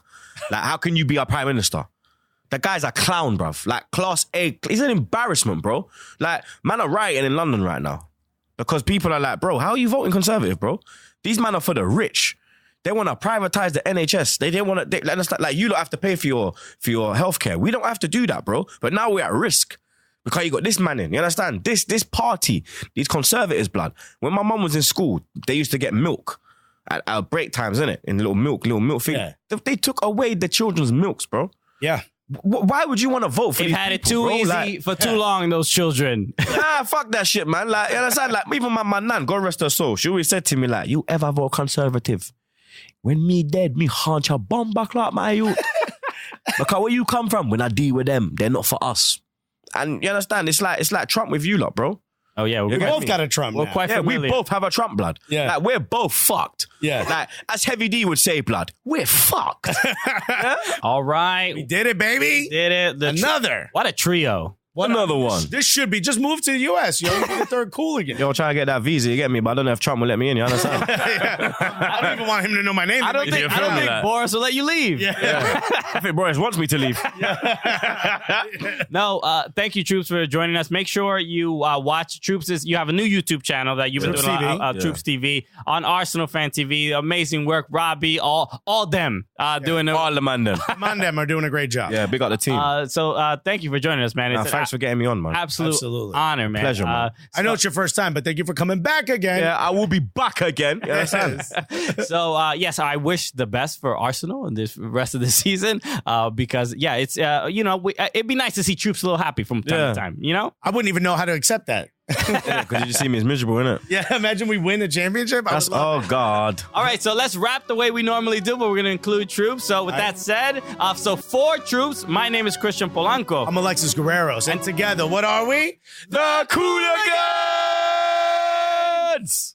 C: Like, how can you be our prime minister? The guy's a clown, bruv. Like, class A. He's an embarrassment, bro. Like, man are rioting in London right now. Because people are like, bro, how are you voting Conservative, bro? These men are for the rich. They want to privatize the NHS. They want to, like, you don't have to pay for your healthcare. We don't have to do that, bro. But now we're at risk. Because you got this man in, you understand? This party, these Conservatives, blood. When my mum was in school, they used to get milk at our break times, innit? In little milk thing.
B: Yeah.
C: They took away the children's milks, bro.
B: Yeah.
C: Why would you want to vote for
A: They've
C: these
A: had it
C: people,
A: too
C: bro?
A: easy
C: Like,
A: for too long, those children.
C: nah, fuck that shit, man. Like, you understand? Like, even my nan, God rest her soul, she always said to me, like, you ever vote Conservative? When me dead, me hunch a bomb back like my youth. Because where you come from, when I deal with them, they're not for us. And you understand? It's like Trump with you lot, bro.
A: Oh, yeah.
B: We
C: get
B: both
C: me?
B: got a Trump
A: We're
B: now.
A: quite
C: Yeah, we
A: familiar.
C: both have a Trump blood.
B: Yeah.
C: Like, we're both fucked.
B: Yeah.
C: Like, as Heavy D would say, blood, we're fucked.
A: All right.
B: We did it, baby.
A: Did it.
B: Another.
A: What a trio.
C: Another one.
B: This should be just move to the U.S. You be the third cool again.
C: Yo, try to get that visa, you get me, but I don't know if Trump will let me in, you understand?
B: I don't even want him to know my name.
A: I don't think Boris will let you leave.
C: I think Boris wants me to leave.
A: No, thank you, Troopz, for joining us. Make sure you watch Troopz'. You have a new YouTube channel that you've been doing, Troopz TV, on Arsenal Fan TV. Amazing work. Robbie, all them doing it.
C: All the man them.
B: Them are doing a great job.
C: Yeah, big up the team.
A: So thank you for joining us, man.
C: Thanks for getting me on, man.
A: Absolutely honor, man.
C: Pleasure, man.
B: I know it's your first time, but thank you for coming back again.
C: Yeah, I will be back again. You understand?
A: So, yes, I wish the best for Arsenal in this rest of the season because, yeah, it's, it'd be nice to see Troopz a little happy from time to time, you know?
B: I wouldn't even know how to accept that.
C: Because you just see me as miserable, innit?
B: Yeah, imagine we win the championship.
C: Oh, God.
A: All right, so let's wrap the way we normally do, but we're going to include Troopz. So with that said, so for Troopz, my name is Christian Polanco.
B: I'm Alexis Guerreros. And together, what are we?
C: The Cooligans!